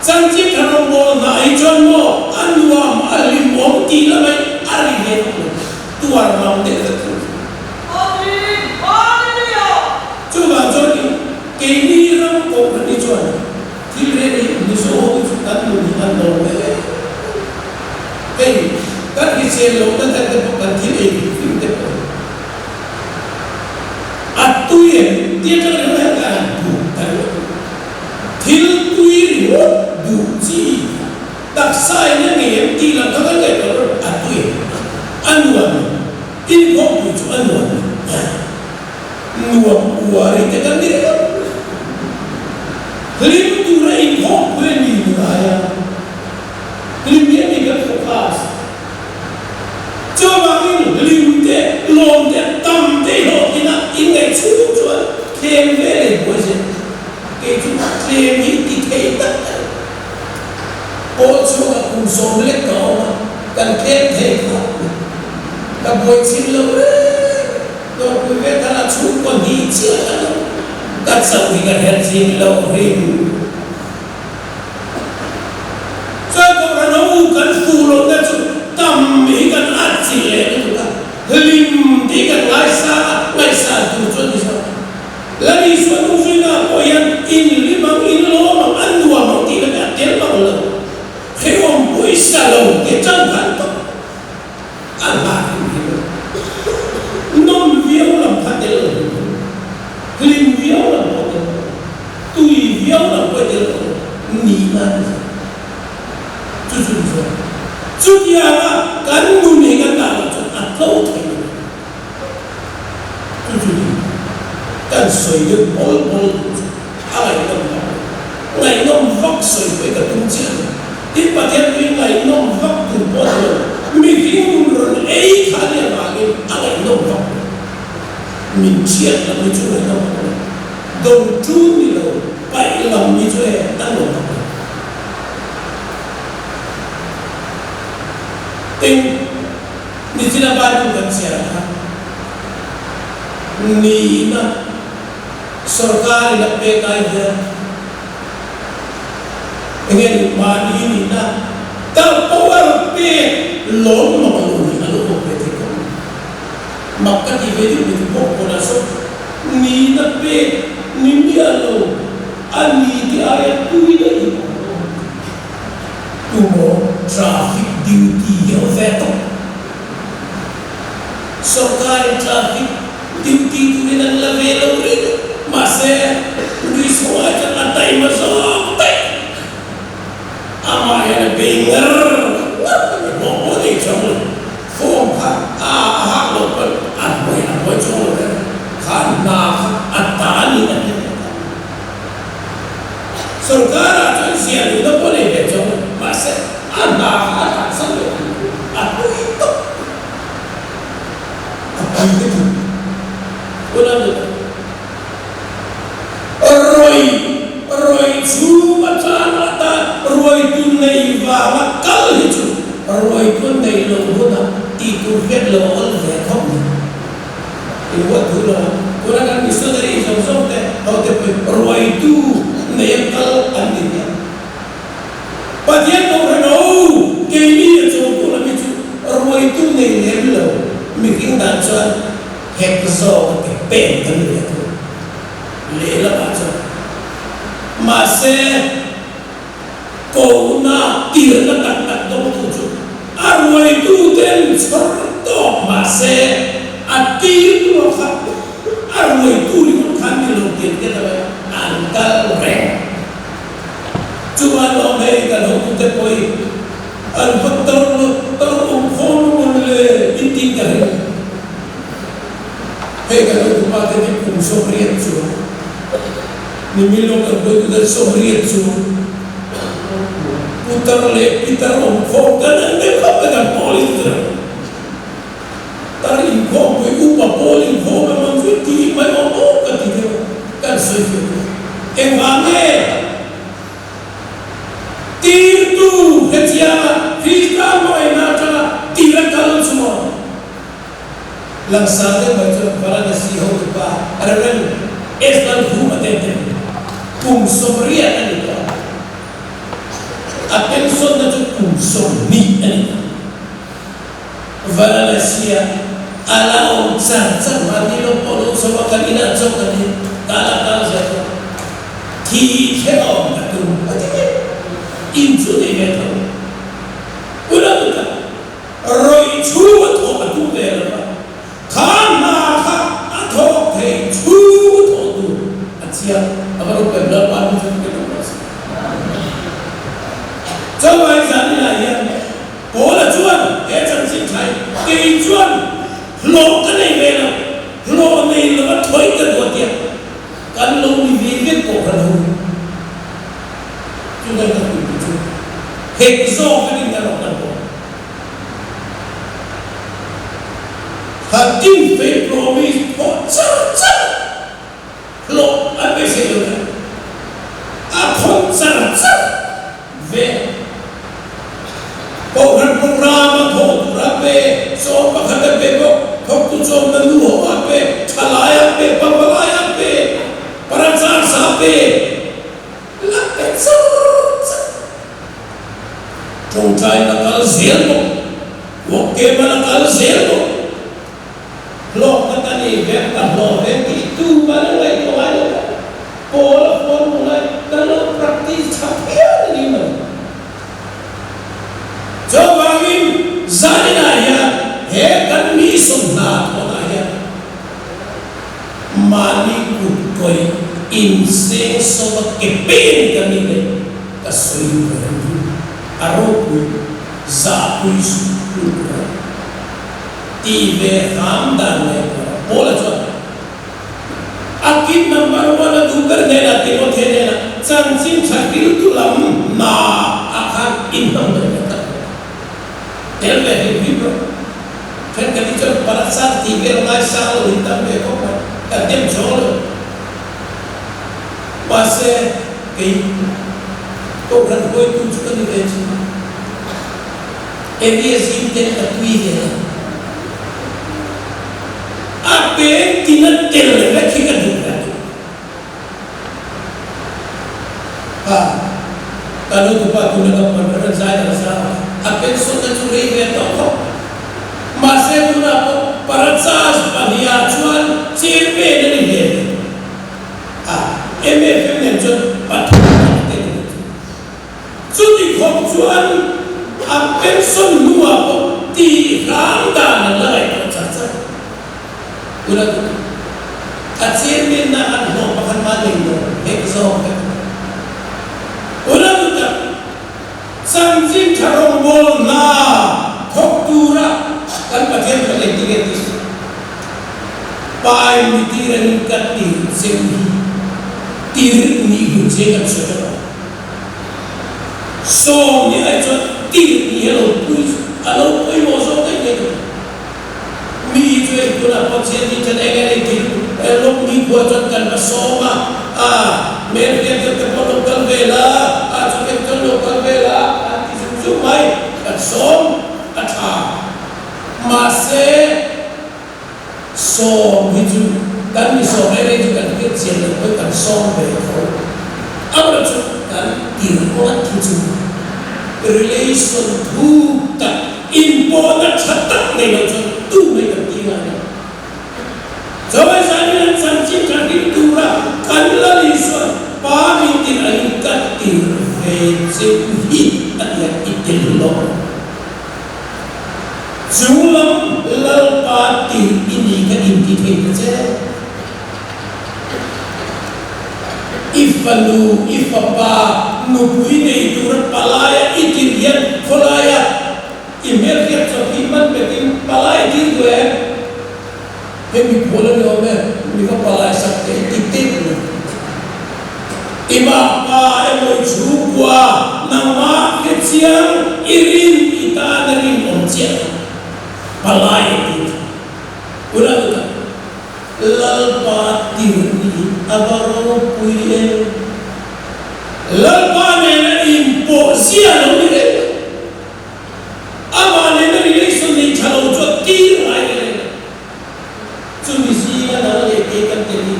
chẳng chỉ cái nó mua lại cho nó anh nuông anh liên muốn thì là mấy anh liên hết tuan lòng để được coba jadi kini ram kau berani cuan, kiri ni soh kan luminan dong. Kan kisah lo kan tak bukan kiri kita. Atu ye dia kan ada bukan. Til tuir du si tak saya ni yang tilang kan kita atu ye anuan ini kau pujuk anuan. Nuang uari tekan dia lim tu ra in hok wen ni ya lim ye ni ga focus cho bang in lim te lom te tam te ho ina in ngai chu chuan kem ve le bo se ke chu kem ni ti te ta o chu ga kum som le ka ma kan kem te ka ka boi chin lo to ku ve ta la chu kon hi chi ka ka sau hi ga her chin lo rim cho ko ra no kan fu lo na chu tam mi kan a chi le tu ka lim ti kan ngai sa tu chu ni sa la ni so tu fi na ko yan in limang in lo ma an dua ma ti la ka tel ma lo he om pui sa lo ke chang kan to an ma non viau lam pha tel lim viau lam po tel tui viau lam po tel ni na chu chu dia ma kan mu ni kan ta la chu a to thai chu kan soi de bol ai nom ngai nom vak soi pe ka tum chi ti pa thian wi ngai nom vak tu po lo mi hing ron ei kha le ma ge ai nom vak min chiat la mi chu no dong chu ni lo pai lam mi chu e ta lo ting ni sila ba tu kan sia ni na सरकारी लपे का है इंगें मानी ni na तब power पे लोन मकलू ni ना लोग पे थे कम मक्का की वेदी में तो पोना सो ni na पे निंदिया लो ani dia ya tu ini tumo traffic duty yo veto सरकारी traffic duty tu ni na level ri masih di semua jangan time sampai amai ada binger mau di cuma form hak lokal apa cuma karena atani nanti surga aja siapa itu boleh cuma masih anak sampai apa itu udah Roy chu macam ada Roy tu nei va kal chu Roy tu nei lo hona ti tu vet lo al ve khom ni wa tu lo orang kan bisa dari som te au te Roy tu nei kal an ni ya patian ko no ke ni chu ko la mi chu Roy tu nei le lo mi king dan chuan hek zo ke pen kan ni tu le la ba chu masih kau na tiada tak dong tujuh arwah itu dan serta masih ati itu loh arwah itu lima kami loh kita angkal reng cuma loh mereka loh kita poi albetul terumfon oleh inti kami mereka loh kemarin di kumsorian cuma nimilo ka boy ka sohriet su putar le pitar om fo kana ne ka ka polis tari ko boy upa polis ho ka man fiti mai o ka ti kan so e vane tir tu hetia fista mai na ta tira kal sumo langsade baca para nasi ho ba araran esal huma tete kum somria ani ka atenson na kum somni ani Valencia alao san mati lo polo sama kanina so kani kala sa ti kheo na tu ati inju de meto udah tu roi chu to atu de la kana ka ato te chu to tu atia abang benar padu juga terus. Coba yang ni lah ya, boleh jual, jangan cintai, kejual, lo kan ni bela, lo ni lepas toy ke dua dia, kan lo ni vivid kok kan lo, hekzo cái này nó cần bộ hạt kim phải promise có chắc lo anh biết gì rồi à không chắc về cô hắn program thổ ra về so mà khát về bộ không tu so mà nu hoa về chalaya về babalaya về parasar sa về là cái sao trong trái là cái gì bộ ok mà là cái gì bộ lo cái này về cái lo về cái tu mà là cái lo ai lo cô là con lại cái lo practice chắc hết đi mà cho vangin zani na ya he kan mi sum na thona ya mani ku koi in se so ke pen kan ni le ka sui kan aro ku za ku su ti ve ham dan le bola cho akid number 1 du kar de na ti mo the de na chan sim chakil tu lam na akhan in number Ele é vivo. Quer que ele tenha para saber tiver mais saúde também como é tempo solo. Mas é que o grande foi tudo que ele fez. Ele existe a cuidar. A bem que não tem ele que fica duro. Ah, kalau tu pak tu nak berperan saya rasa. Apen sudah curi betul, masih guna perasaan pania cuan CP dari dia. MFM yang cuan patut kita. Jadi kau cuan apen semua di rangka nilai percaya. Guna tu, CP nak ada makan maling tu, exam. Guna tu tak. Samjin charong bol na thoktura kan pathen kale tigeti pai mitiran katti semhi tir ni guje kan soto so ni ai cho tir ni lo pui alo pui mo so kai ni mi jwe kuna pathen ni chane gale tir lo mi ko cho kan so ma mer ke ke ko kal vela cho ke lo kal vela Jumai kasom atha mase so biju kan mi so mere ju kan ke chen ko kan so be ko abra chu kan ti ko tu relation tu ta important chatta ne lo chu tu me kan ti ma ne jawai sani nan sanchi kan ti tu ra kan la li so pa mi ti ai kan ti ve che hi ada itillo julam lalpati ini kan inti je ifalu ifapa nubui ne itur palaya itirian kolaya imer ke chokiman betin palaya dir gue hemi bolan yo me mi ko palaya sakte titik Iba pa emo jugwa nama keciang irin kita dari moncia palai itu udah tuh lalpa tirni abaro puye lalpa nena imposia lo mire ama nena relation ni chalo jo tir ai cumi sia na le ke kan teri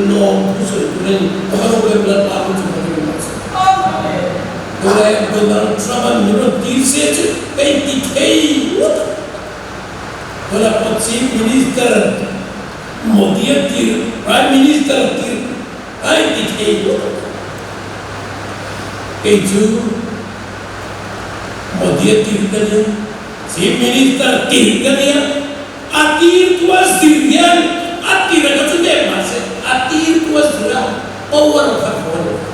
lo puso tulen abaro ke blood pa tu Oleh Donald Trump menurut diri saya kayak dikai, oleh Chief Minister Modi diri, Prime Minister diri, kayak dikai, itu Modi diri kan Chief Minister diri kan ya, atir tuas dirian, atir ada tu deh mas, atir tuas dirian, power control.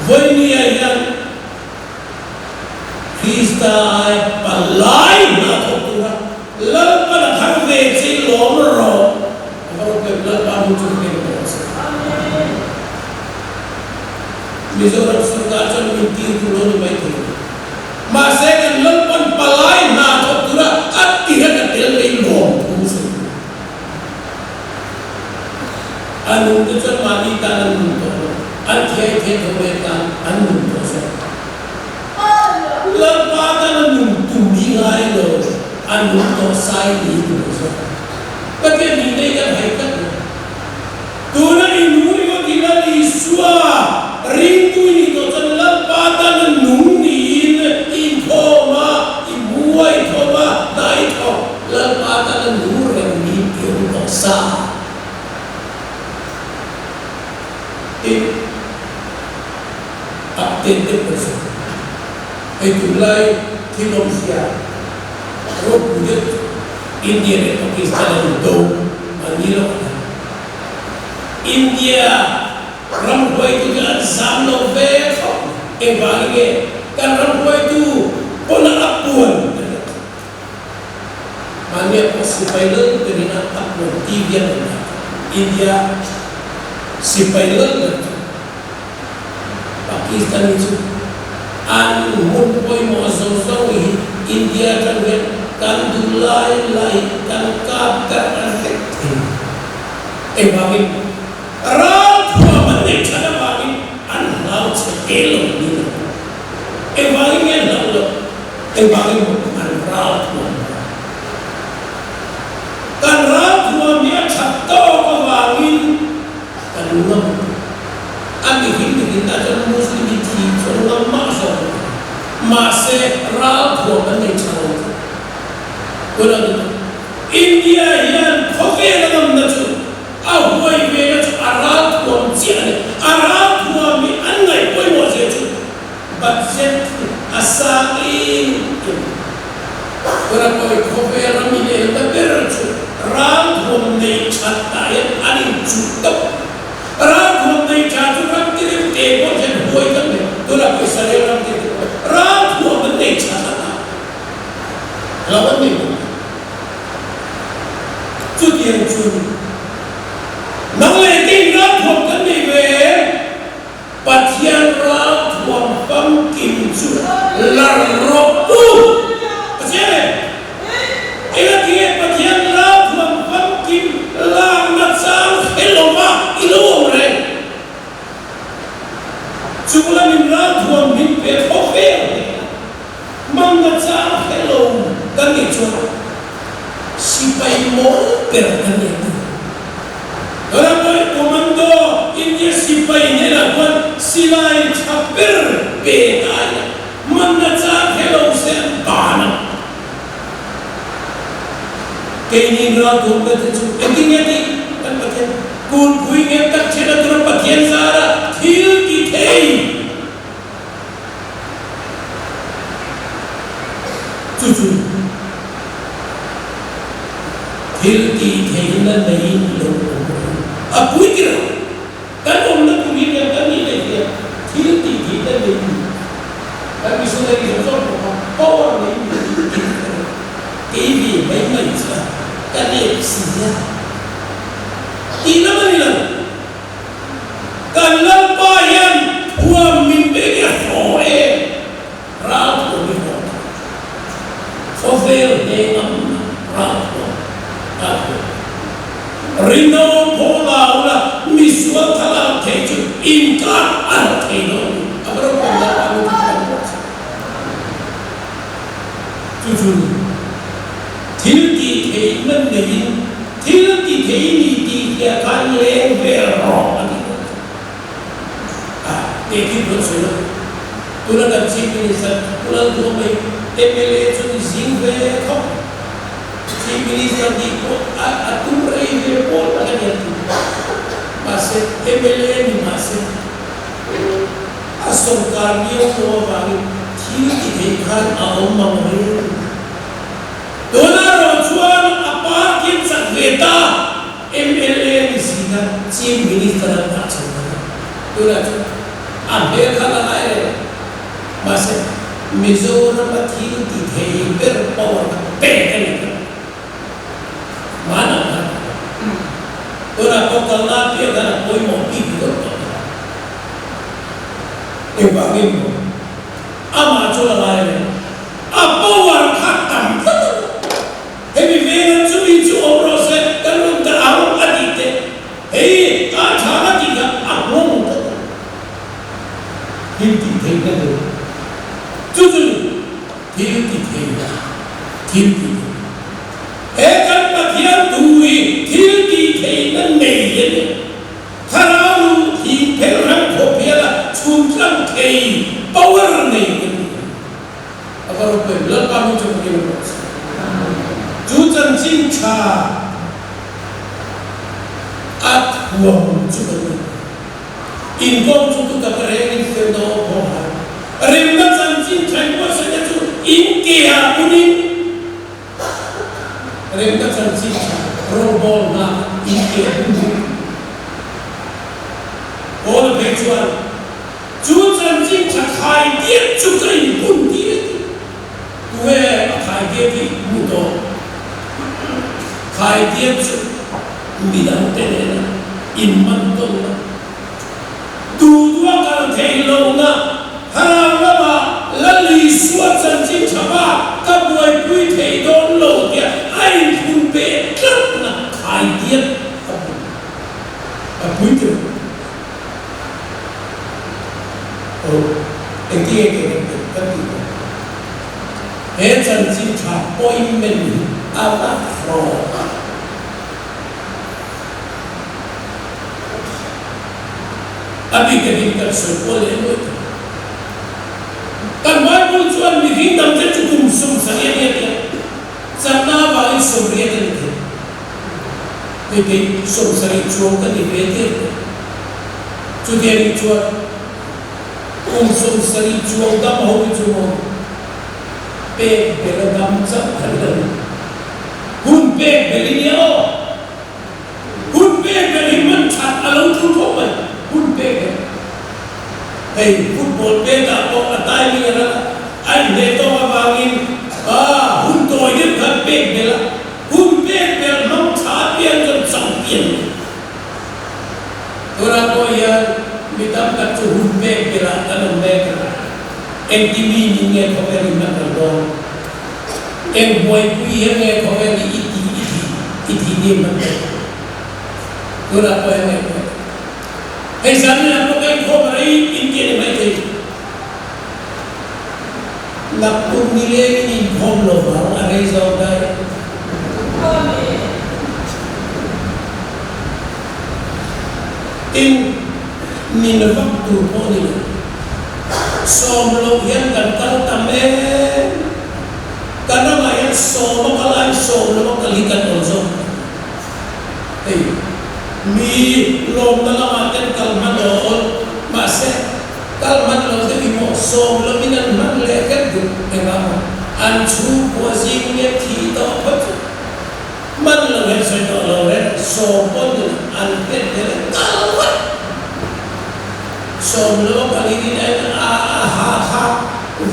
Venia yang Krista palai na thokura lalpa na thangve chi lomro kalau ke lalpa muncul ke bawah Mizoram surga chon minti kulon mai bali tanan to an thai the thore tan an to so la pa tanan tu mi ngai lo an to sai ni to so ka ke ni dei ka hai ka tu na ni nu yo ti la ni swa ring tu ni to chan la pa tanan nu ni in thoma in muai thoma dai tho la pa tanan nu re ni yo to sa update person. Itulah Indonesia. Kalau buat India dan Pakistan itu manilo. India ramai itu kan samno veko. Bagi kan ramai itu pona apuan. Mania posipailan dengan apuan tiga India sipailan. Pakistan itu mun poi mo so India kan dulai kan kapter bagi rat bagi cara bagi laut sekelo ni bagi yang laut bagi rat kan rat dia chato ko bagi kan ngam Ami hindi aja Muslim itu orang masuk masih ragu dengan cara orang India yang kopi dalam nasi awal ini tu Arab pun siapa Arab pun mi anai pun masih tu budget asalin orang kopi dalam ini tapi tu Arab pun ni cakap yang alim cukup Ragu mengenai jatuh orang tidak tebal dan buai kan ni, tu lah kisah orang tidak. Ragu mengenai jatuh, lawan ni, cuti yang cuti. Nangleti ragu mengenai ber, patian ragu pangkim cuti, laropu, macam Ingat dia patian ragu pangkim langat sang eloma ilom re. Cuma ni ragu min pe offer, mangga sang elom kan itu. Sipai mo perkan itu. Orang boleh komando India sipai ni lakukan silai caper bedanya. Mangga sang elom sen bana. Kini ragu betul. Intinya ni kan betul. Kun puingnya tak cina turun bagian sara til ditei cucu til ditei na nain lo apu kira kan omna puingnya kan ni dia til ditei na nain kan bisa lagi sosok power nain TV mai sah kan dia sia Ina manilan kan lampayan huam mimpi hoe rato biho sofer dengan rato rino pola ula miswa tala keju inka arteno abro panda amu jujur tilki keiman nehin tilki keini dia kan level ani dekhi bersama tulan dan sini tulan tu mai MLA tu singve kau sini di atum rei report ada tu masih MLA ni masih asal kami orang bagi tilki dekan awam mamai tulan rojuan apa kita veta MLA di sini, Chief Minister nak cakap, tu lah tu. Ambil kalau ada masa Mizoram berarti di berpower pekan mana? Tu lah kalau nak dia kan boleh mau pergi tu. Bagi mu, ama cuba lain. Apa orang khatam? Hebi vegan curi cuci obrol se kalau tak awak adite. Hei, kacang tiga thiếu tí thế nó được chú chú thiếu tí thế thiếu tí thế căn mà thiếu tùy thiếu tí thế nó nề vậy thà nào thì phải răng khổ phía là chung răng thầy power này agar apa lepas macam ni chú chân chính cha at huang chú in công chú tu tập rèn theo đó bỏ rèn mà chân chính cha qua sẽ chú in kia unin rèn mà chân chính cha robot na in kia unin all the visual chú chân chính cha khai tiết chú cái bún tiết về khai tiết thì mua đồ khai tiết bị đóng tên là in man tôn là tu đua càng thấy lâu na hàng là mà là lý suất chân chính chả ba các buổi quý thấy đón lâu thì ai cũng biết rất là khai tiết quý tiết anh kia cái cái thế chân chính chả bôi mình ala fro abi cái gì cái sự cố lên rồi kan mai pun chuan mi hin dam te chukum sum sa ye ye sarna ba in sum re te ni ke sum sa ri chuan ka ni ve te chu de ni chuan sum sa ri chuan dam ho ni chuan pe pe dam sa kan hun pe belinyo hun pe beliman chat along tu thok mai hun pe hey football pe da ko atai ni ra ai ne to ma bangin hun toy ni kan pe bela hun pe bel mam cha pian kan sang pian ora ko ya mitam ka chu hun pe bela kan me ka en ti mi ni nge ko pe ni na ka do en boy kui ye nge ko pe ni iti ni man ora ko ye hey sami na ko kai ko rai in ke mai te na ku ni le ni khom lo ba are zo dai in ni na vak tu ko ni som lo yan kan kan ta me karena mayat som kalai som lo kalikan also hey mi lom dalam aten kalman lo mase kalman lo de mo som lo minan man leket du engam anchu posing ye thi to pat man lo he se to lo re som pon an pet de kalwat som lo kali ni ha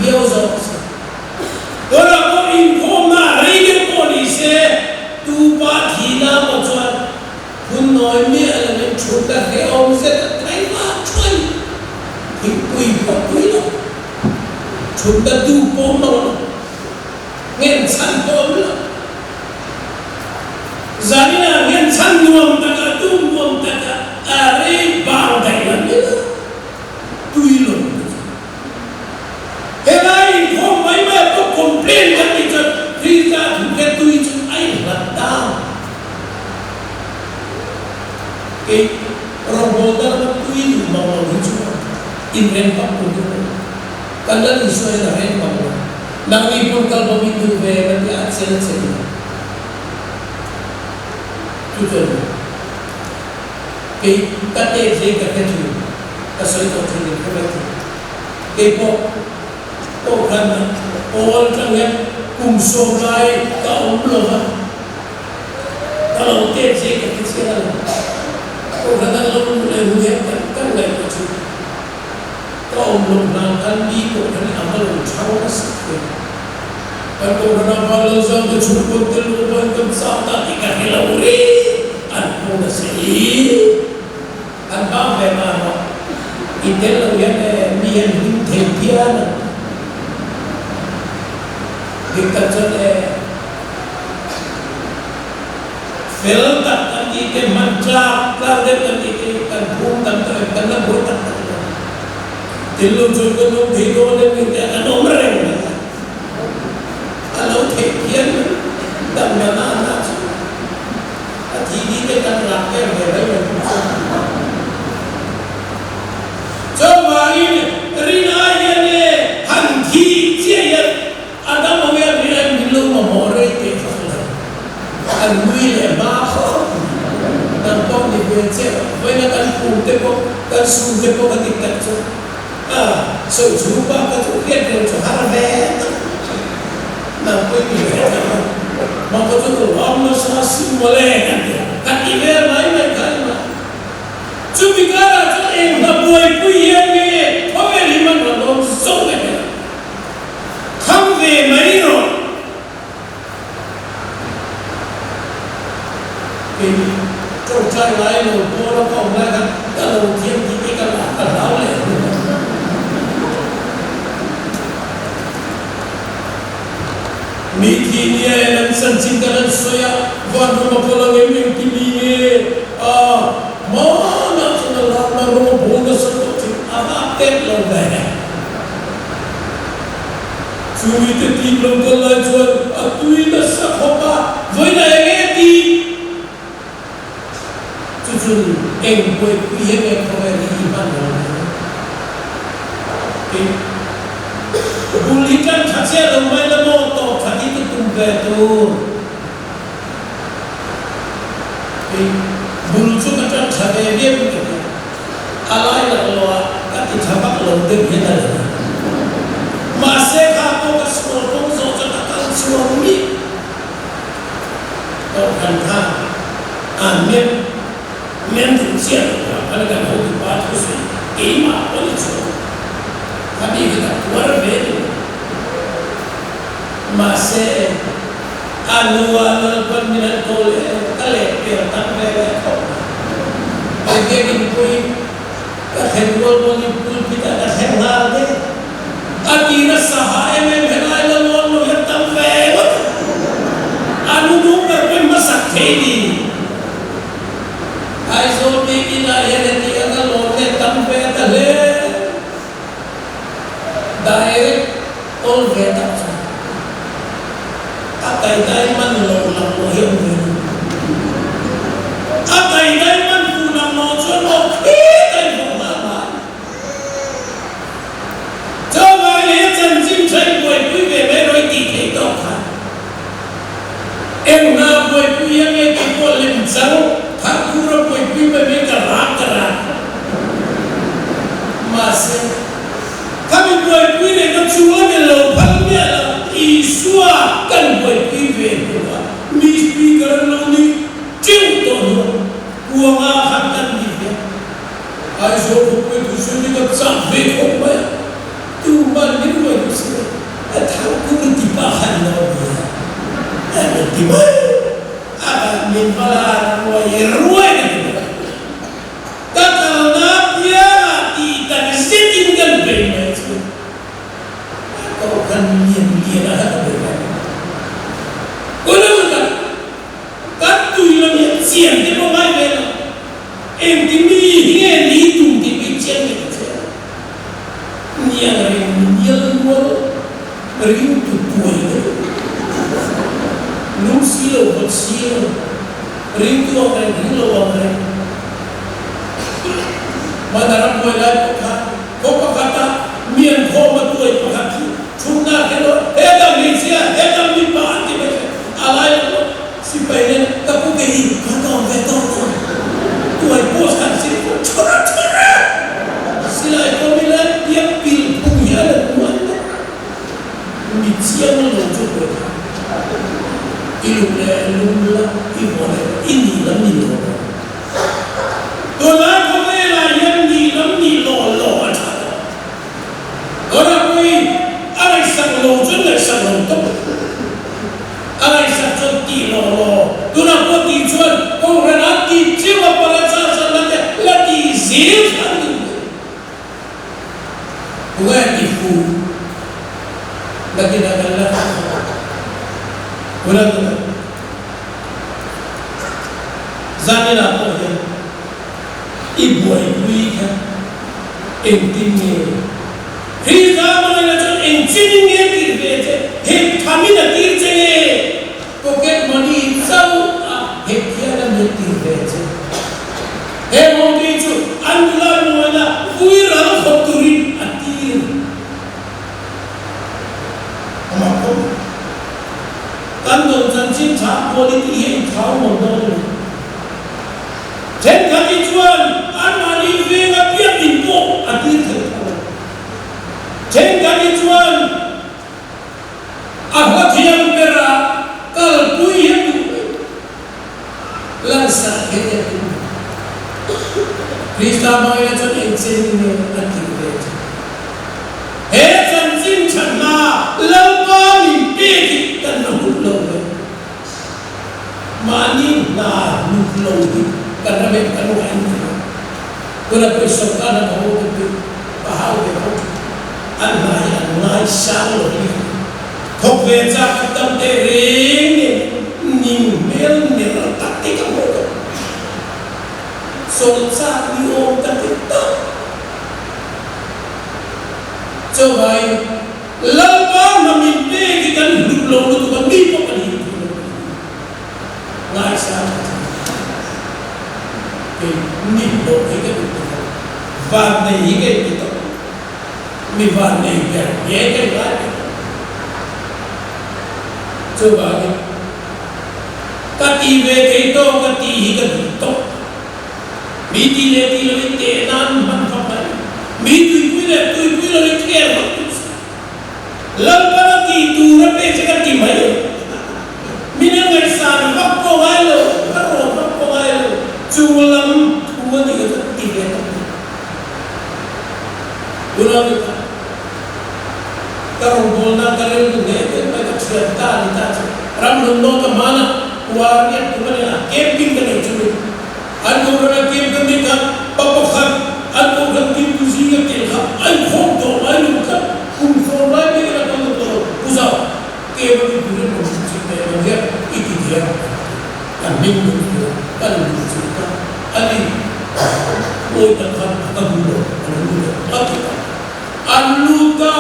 vio zo ora ko in ko na re ko ni se tu pa thi na mo chuan hun nói mẹ là mình chụp đặt cái ông sẽ thấy mà chơi thì quỳ đó chụp đặt tu bom nó nghe sẵn bom đó giờ này là nghe sẵn nuông ta cả tu nuông ta cả đây bao đầy lắm nữa tùy luôn thế này không mấy mẹ có complain cái gì cho khi ra thì cái tùy cho anh là đau cái robot đó nó tùy mà nó hujung invent apa pun kalau isu yang lain apa nanti pun kalau begitu nanti hasil tujuan cái kate je kate tu kasoi to tu kate cái po kan all tangan kumso lai ka umlo kalau te je kate sia orang kalau mulai hujan kan lain macam kau belum nangkan di kau kan amal ucapan sakit kan kau kan amal ucapan kecubut terlupa kan sabda tiga hilanguri aku nasi kan kau memang itu yang mian hintian kita jadi film tak kita mantra kalau dia kan kita kan pun kan kita kan buat tak. Di Kilo juga nung tido dan minta nomor yang kalau tekian dan mana hati dia kan rakyat berada coba ini rina ini hanti dia ada mau yang belum memori tekian anwil baho dan kau di bencana banyak kan puntepo kan suntepo ketika tu so jumpa kan dia dia cahara bet nampak ini maka tu Allah sahasi boleh kan iber mai kan cumi cara tu nabuai puyan ni kau liman orang so ni kamve mai ro ini kau cai lain lo bola kau nak kalau dia ini kalau le Mikinya yang senjata soya, buat rumah pulang yang kini, mana sebenarnya rumah pulang sesuatu apa tet lomba. Cuma itu timbul kelajuan, atui dasar apa, boleh nak eti. Cucul, boleh kuih yang kau ini iman Bulikan kaca rumah itu motor, tadi itu tunggu tu. Bulu tu macam cabai dia begitu. Alai nak keluar, kaki capak keluar dia ada. Masih kamu ke sekolah pun soal akan suami. Kau kan amin, tu siapa? Kalau kan kau dibuat tu sih, imak boleh cuci. Tapi kita keluar beli. Masih anual pembinaan kolej kalender tambah kau. Bagi ini kahengol boleh pun kita dah hengal deh. Akhirnya sahaya mengenai lalu yang tambah. Anu number pun masak ini. Aisyah ini lah yang dia kalau yang tambah tadi. Direct all vetak. Atai daiman lo yang ini. Atai daiman punang lo jono kita itu mana. Coba lihat janji saya buat punya meroi titik dokan. Enggak buat punya mereka boleh jauh. Hakura buat punya mereka rakyat. Masih kami buat punya kecuali melo palmia isua kan buat punya mesti kerana ni cinta uang akan dia. Aisyah buat tu sudah sampai kau tu mana ni buat tu sih. Tahu tu dibahan lagi. Ada di mana? Ada minta ruai ni. Kalau nak dia tidak setinggal benar. Kau kan dia ada benar. Kalau kan, tu yang siang dia pemain benar. Entimi hingga itu di bicara kita. Dia rindu puai. Nusilo bersilo, rindu orang. Madaram puai lagi kau kata mian kau matuai pakai. Cuma kalau hedam Malaysia, hedam di Pahang di Malaysia, alai si payah kapu kiri, kantong betul. Tuai bos kan si cora. Sila itu bila dia pil punya dan mana, mician melonjak berapa. Ilmu ini lah ni loh. Tulah kau yang ni loh ada. Orang koi ada isang lojun ada isang lontok. Ada isang cuti loh. Tulah kau tijuan kau renati jiwa pada saat lagi zil lagi. Bukan ibu lagi nak Bulan tu, zaman apa ya? Ibu ikan, intinya Krista mana tu engine ni kirve he kami na kirje pocket money sau he kia na kirve he mongi tu angular moela kuira khoturi atir amako kandong janjin cha quality he thau mondol chen kami chuan anmani venga pia impo atir chen kami chuan ahwathiam pera kal pui hem lansa he Krista mai na chuan engchen ni atir he janjin channa lampa ni pe ki kan lo mani na lo karena mereka nuhain kuna bersama na kamu itu bahau itu anai salo ini kau beca ketam tering nimel tak kamu solsa di om tak kita coba lampa memimpi kita hidup lalu tu kan bipo kan hidup nai salo ni lo ke itu van nahi ke itu mi van nahi ke ye ke baat coba ke kati ve ke itu kati hi ke itu mi dile te nan man papai mi tu le ke lampa ki tu rape se kati mai mi ne ngai san vak ko ai lo ro vak ko ai lo Jualan uang itu tidak. Jualan itu. Kalau bola kalau itu nggak, mereka cerita di atas. Ram londo ke mana? Warga kemana? Camping kan itu. Aku orang camping kan, papakan. Aku orang camping sih kan. Aku hobi, aku kan. Kumpulan lagi kita kalau usah. Camping itu orang dia itu dia. Kami itu kan cerita. Ali, oh takkan dulu, aluta,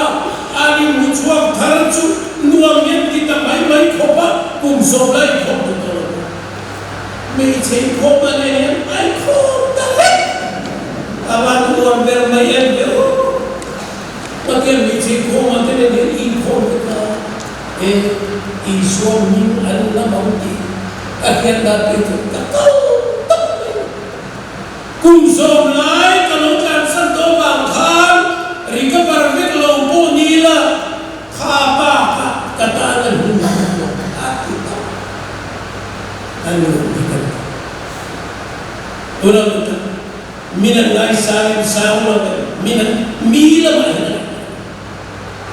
ali musuh tercu, nuangnya kita main kopa, kumsolai kopa tu, macam kopa ni, ay kopa tak, awan tuan bermain tu, macam macam kopa tu ni info kita, isuamin Allah mauti, akhir dah itu kau. Kumsom lai kalau kan santo bangkan rika parvek lompo nila khapa kata dan hati anu kita orang kita minan lai salim saula minan mila mana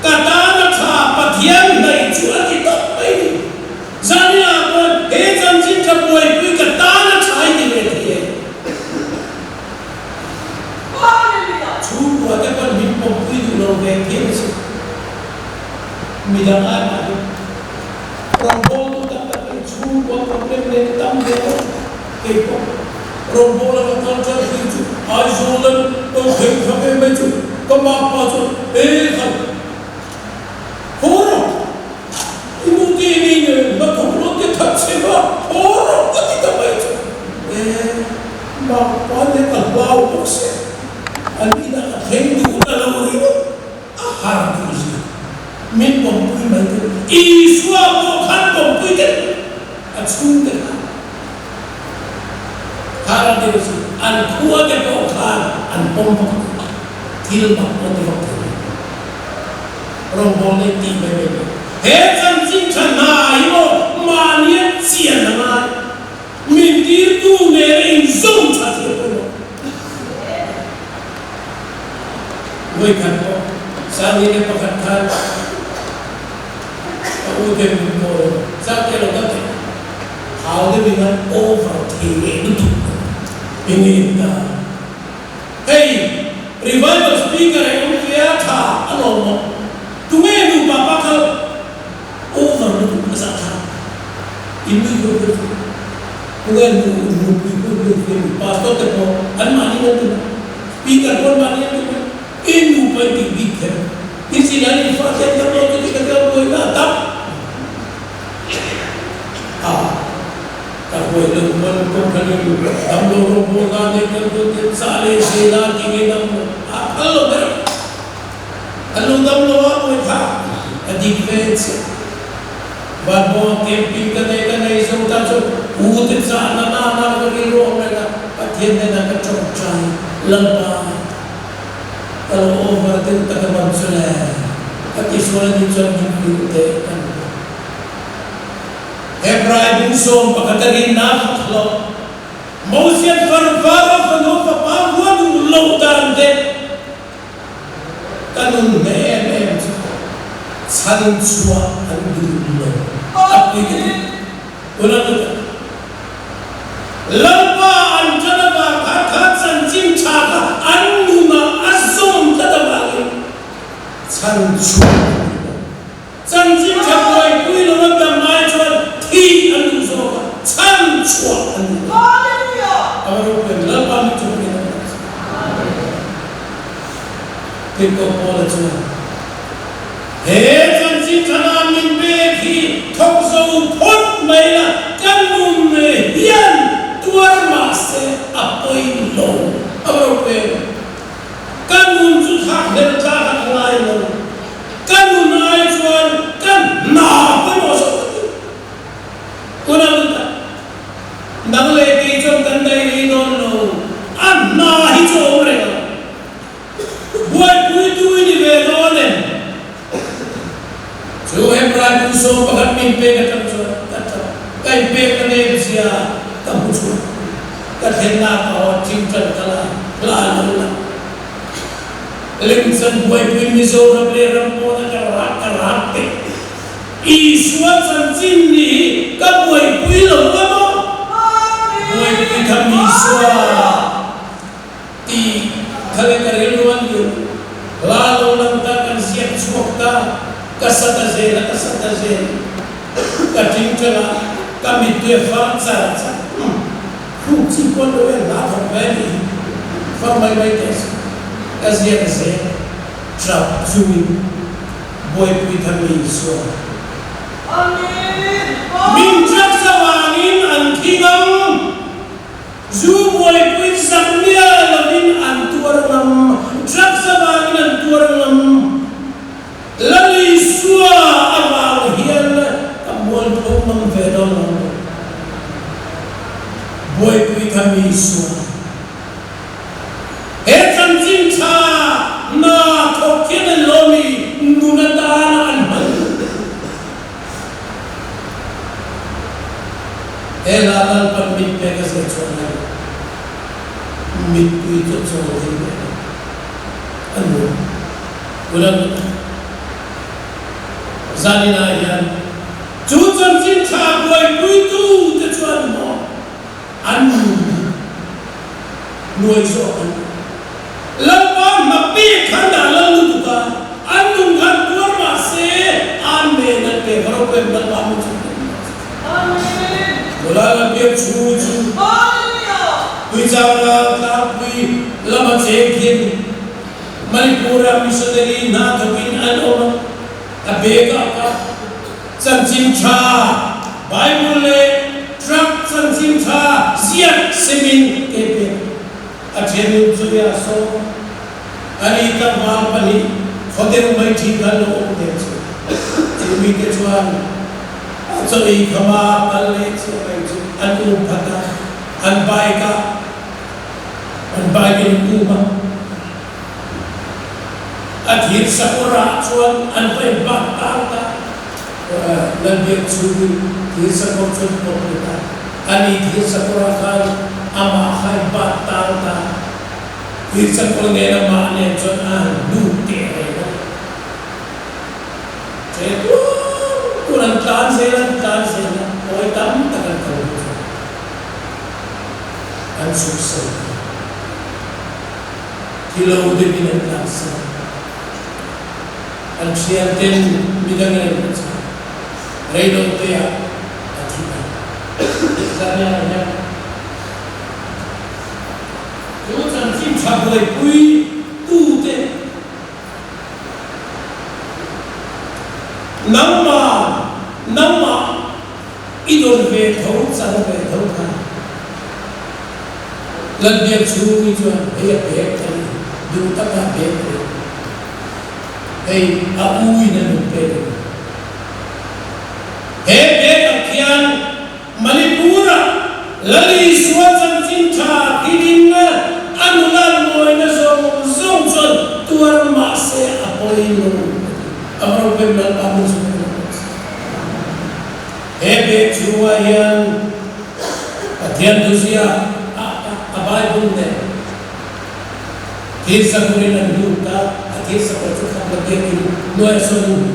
kata nak khapa tiang lai cua kita ini zani apa janji kapuai pui kata nak cai di media Cuba dapat dipompui dulu berkini sih, midang apa? Rombol tu tak cuba problem ni tambah, kepo. Rombol aku kerja itu, ajulan, sampai macam, kemapa tu, kan? Orang, ibu ini betul betul tak siapa, orang kita macam, bapa dia tak bau bersih. Alina hendu dalam itu ahar tu min pompui macam iswa bukan pompui kan acung kan harap dia tu an kuat dia bukan an pompuk tilbak motivak rombol ni tiba tiba janji cana imo mania cian nama mintir tu nering zoom cakap Gue kan kok, saat ini pakatkan, aku udah bingung, saat kalau kata, how dia dengan overtake itu, ini dah. Hey, revival speaker yang kelihatan, ano, tuh lupa bakal over itu kesalahan. Ini gue betul, bukan gue pastor teko, an mani itu, speaker pun mani itu. Ini bukan dibikin हम लोगों को गाने कर दो साले सेला की दम हेलो दर हेलो दम लो आप वो था अधिक वेच बाबू कैंपिंग करने का नहीं सोता जो ऊट जाना ना ना करी रो मेरा अध्ययन ने ना कर चाहे लंबा kalau overtin tak bersulah, tapi suara ni jangan diutai. Hebrai busom pakatarin nak lo, mausiat farfara fano papawan lautan de, kanun me saling suah anu lo, apa ini? Orang tu, lamba anjana bakat sanjim caka anu na asum kadabagi, sanju, sanjim caka ikui lo nak damai jual ti anu zoga, sanju anu. Hallelujah. Awak pun lamba itu punya. Kita boleh jual. Hei sanjim caka mimpi ki thok zau pot mela kanun hian. Tuar masih apa ini? Apa rupanya? Kanun sudah berjalan lain. Kanun lain jual kan apa maksud? Kurang tak? Nang lagi jom kandai ini nono, nah hijau mereka. Buat itu ini belonen. Cuci beradu so bagai mimpi kata jual kata. Kai pekane besia. Kamu cuma kerana kau cinta kalah, Limsan buai bini seorang beli pun kerak. Iswat sanjin ni kau buai bini kamu, buai bini kami iswat. Ti kali luan tu, lalu lantakan siap suaka kasatazen, kacinta kami tu faham. Fungsi pondok yang nak kembali, famai baiknya, kasih trap sumi, boy kami suara. Amin. Minjak sawangin antingam, zu boy sambil lawin antuaram, trap sawangin antuaram, lali suara awal hian, kamuan pun vedon. Boy kami suara. Etan cinta na kokian lomi nunatan anman. Elalan pamit pegas kecuali mit itu cuali. Anu, ulang zalina yan. Cucan cinta boy itu kecuali mo. Anu nuai soal lepas mapi kanda lalu tuka anu kan tuar masih ame nanti kalau pembel kamu amin bola biar cucu bicara tapi lama cekin Manipura misalnya nakapin ano abega apa sancinta Bible Truk sancinta siap semin kepe ajen suya so ani kamal pani khoder mai thi galo de chimi ke chuan choi khama kalle choi anu phata an baika kuma athir sakura chuan an pai bak ta Nabi Suri desa kocok kita, ani desa kurakan ama hai batal ta, desa kornera mana jonan dute, cetu kurang tan sela, oi tam takkan kau, an sukses, kilo udah bilang tansa, an siaten bidangnya macam. Reino tea atina. Sebenarnya, tujuan cinta boleh pui tu te. Nama idol ve thau sana ve thau ka. lần biệt chú như chưa ấy bé cáiดูtất cả bé ấy ui nên một bé bé các kian Manipura lali suat sang cinta hidingna anulan moy na zong tuan mase apoilo amro pemdal pamun hebe chuayan patian dusia abai bunde kisa kurinan duta kisa kuchuka bageni noy son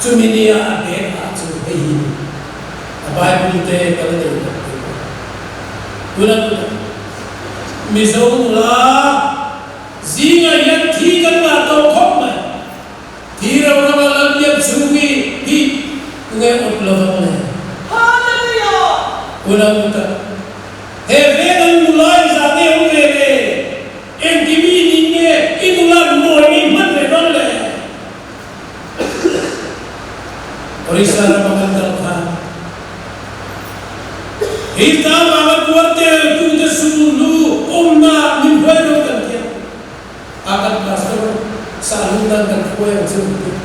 Cuminia abe acu behi abai bunde kalade Ulang Mizawla Zinga yang tiga atau koma Tira orang alam yang sungi Hi Tungai utlawang Hallelujah Ulang kita Hevedan mulai zade ungere Engkimi ninge Inulan moini manredon le Orisa Ramakandalkan Kita malam kuartel kuda sulu umma minhuero kantian akan pastor salundan dan kue yang sebut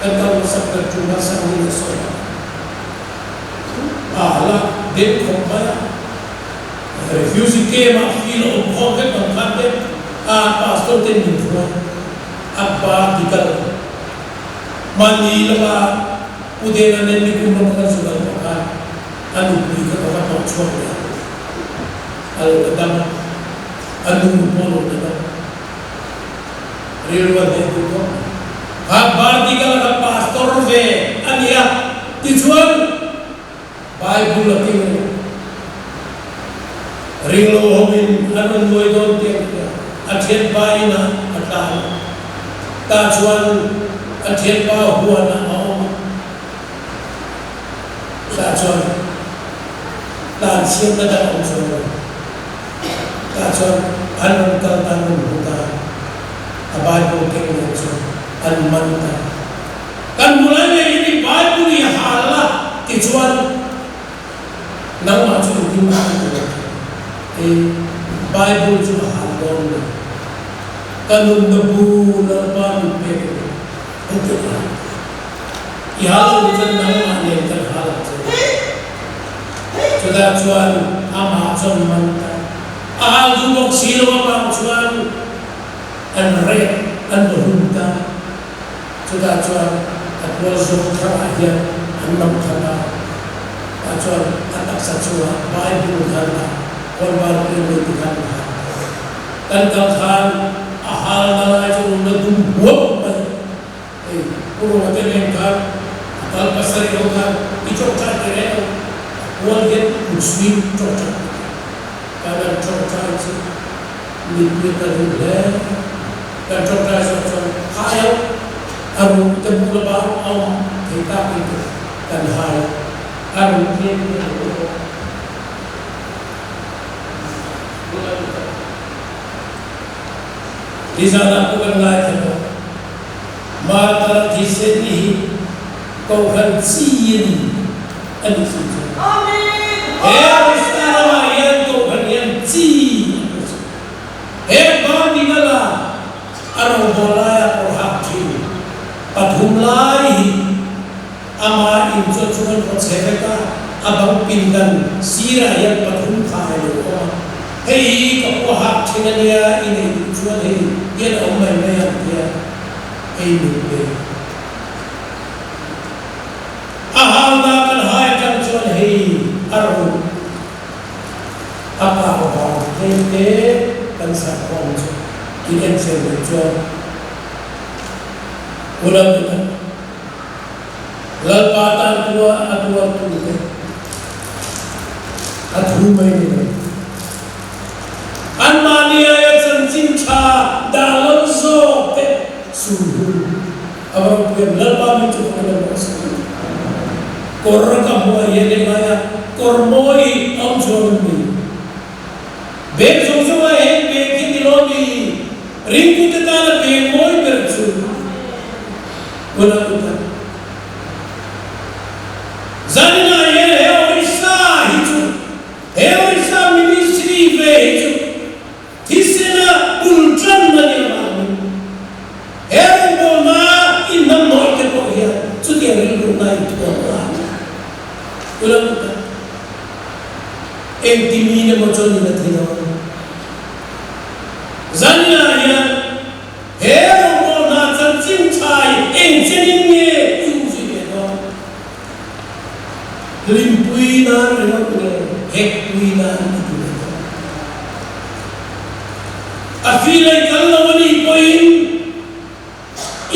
dan kalau sabda cuma sahuni soal Allah den kompaya refuse ke mahfil umpoket mengkabe pastor den minhuero apa dikal mani lama udena neni kumpulan sudah makan anu beri kepada tuan dia, alu kedam, anu polo kedam, riluan itu kok, kabar tiga lagi pastor ve, ania, tujuan, Bible lagi, rilu homin, anu muidon tiang, ajen baina, atal, tujuan, ajen bahuana om, tujuan. Dan siapa dalam usaha, kacau, anu tangan buka, abai bukan usaha, anu manta. Kan mulanya ini Bible yang halal, kecuali nama macam itu Bible cuma halal. Kan nebu nerban peke, itu lah. Yang bukan nama yang terhalal. Sudah cuan ama cuan manta, jumok silo ama cuan, red berhunta, sudah cuan atwal zokra aja enam kala, cuan atak sacua, Bible kala, korban itu kala, dan kalkan ahal nala itu nagum buat, puro macam yang kan, akal pasar yang kan, icok cakere. Warga Muslim cocok, kadang cocok itu dipilih oleh, dan cocok itu kaya, aru tempat baru awam kita itu dan kaya, aru dia di sana aku berlari, mata di sini kau kan siin, ada siapa? Istana yang tu berian ci, bani nala, arung bolaya orhaki, padhumlai, ama injo cuman konsepnya, abang pindan sirah yang padhum kaya hei kau hak dia ini cuman dia omai yang dia ini ahal kan hai kan cuman aru apa hente kan sakon kian sebuah ulang kita lalpatan tua rumah ini anmania yang cinta dalam zote suhu abang punya lalpan itu pada masa korang kamu yang dengar kormoi amjorni beg sosoma beg kiloni ringku tetala beg moi bercu wala kuta zanina ye orisa hitu he orisa mini chuan in a thina zania ya hero mo na chan chin chai eng chenin nge yu ji ne no lim pui na re no ne hek pui na ni tu ne a feel like kalawani point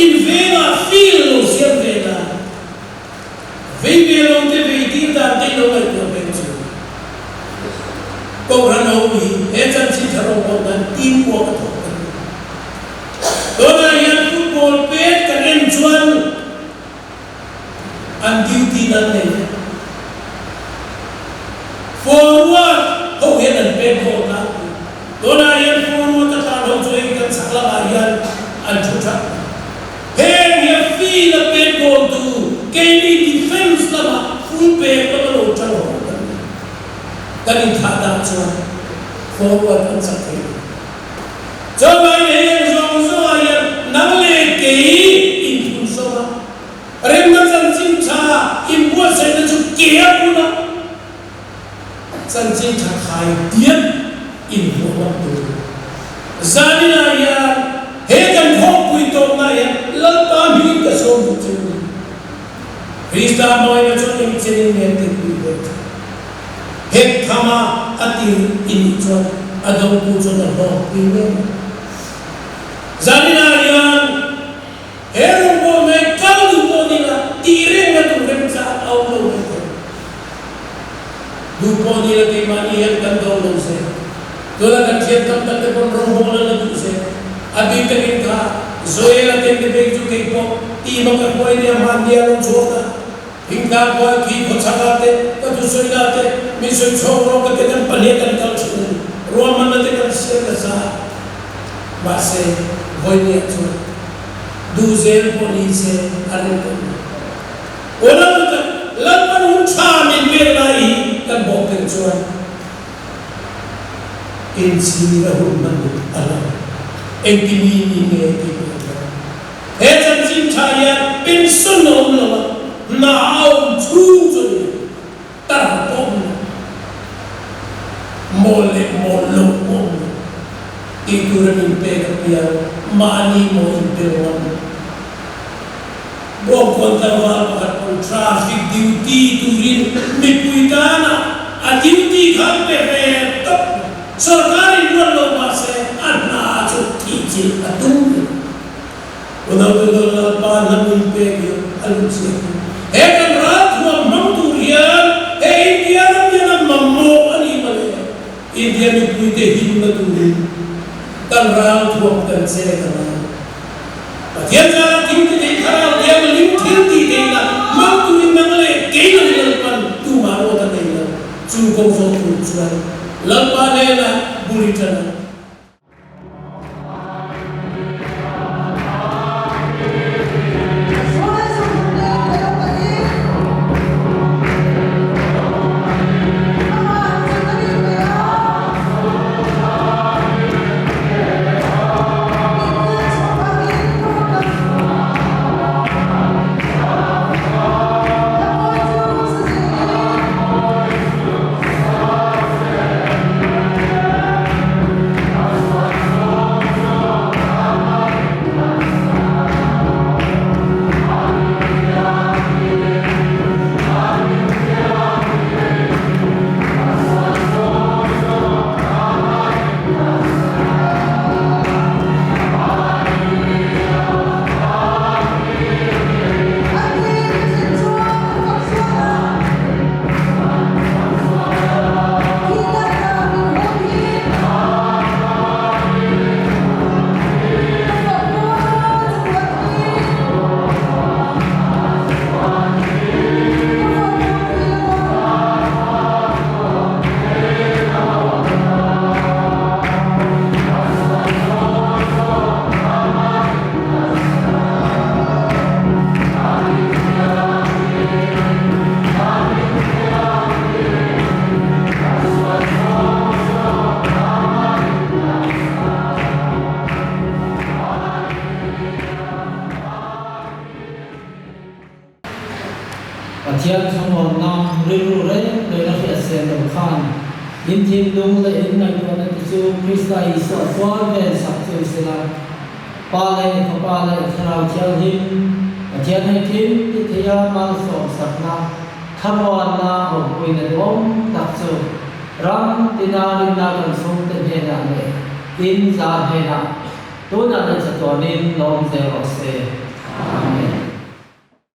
in vela feel lo siam vela vela te vedi da te no mai ko penso ko ran ho bi e chan chi tharo ko dan team ko ka to na yan football pet ka en chuan an duty nan nei forward ho yan an pet ko na to na yan forward ka ta ho choi kan sakla ba yan an chuta hey ya feel a pet goal to Kini defense lama full back lama lo chalo kani thada chuan forward kan sakhe chabai ne zong zo ya nagle ke in thun so rem na chan chin cha in bo se na chu ke apuna chan chin cha khai tian in ho ma tu zanina ya he kan khop pui to na ya lal pa mi ka so mu chu Krista moi na chuan in chenin ne te pui be hek thama ati in chuan adong pu chuan na ho pui be zanina yan hero bo me kal du bo ni na ti re na tu rem cha au lo me du bo ni la te mani yan kan do lo se do la kan thiam tam tam te pon ro ho la tu se abi te kin ka zoela te te be ju ke po ti ma ka ko ni ma dia lo chota Hingga kau ki kocakate, kau suilate, misu choro ketekan paniekan kau cuma, ruaman nanti kan siapa base boynya cuma, duzel polisi ada tu. Orang tu, lapan ucapan berlai kan boken cuma, insi rahul mandu alam, entini ni entini. Hezan cinta ya pensun Allah. Now choose tarapom mole molopom ikuran impega pia mani mo imperon bokon tawal pakon traffic duty turin mikuitana a duty khampe top sarkari walo mase anna chuti atum udah pa nam impega alunse Ekan rat huam mamturian, India nam mammo ani male. India ni puite himna turi, kan rat huam kan se kana. Patian jala timti de khara dia melim timti de na, mamturi mangle keina lalpan tu maro ta de na. Chu ko so tu chuan, lalpa ne na buritana. Pathian thong nam ru ru re le na fi sen do khan in thim lung le in ngai ko na chu Krista Isu chuan ven sak chu sila pa le ko pa le khrau thial him thian hai thim ti thia mang so sakna khamon na ho pui na dom tak chu ram tina rin na kan sum te he na le in za he na tu na na cha to nin long ze ro se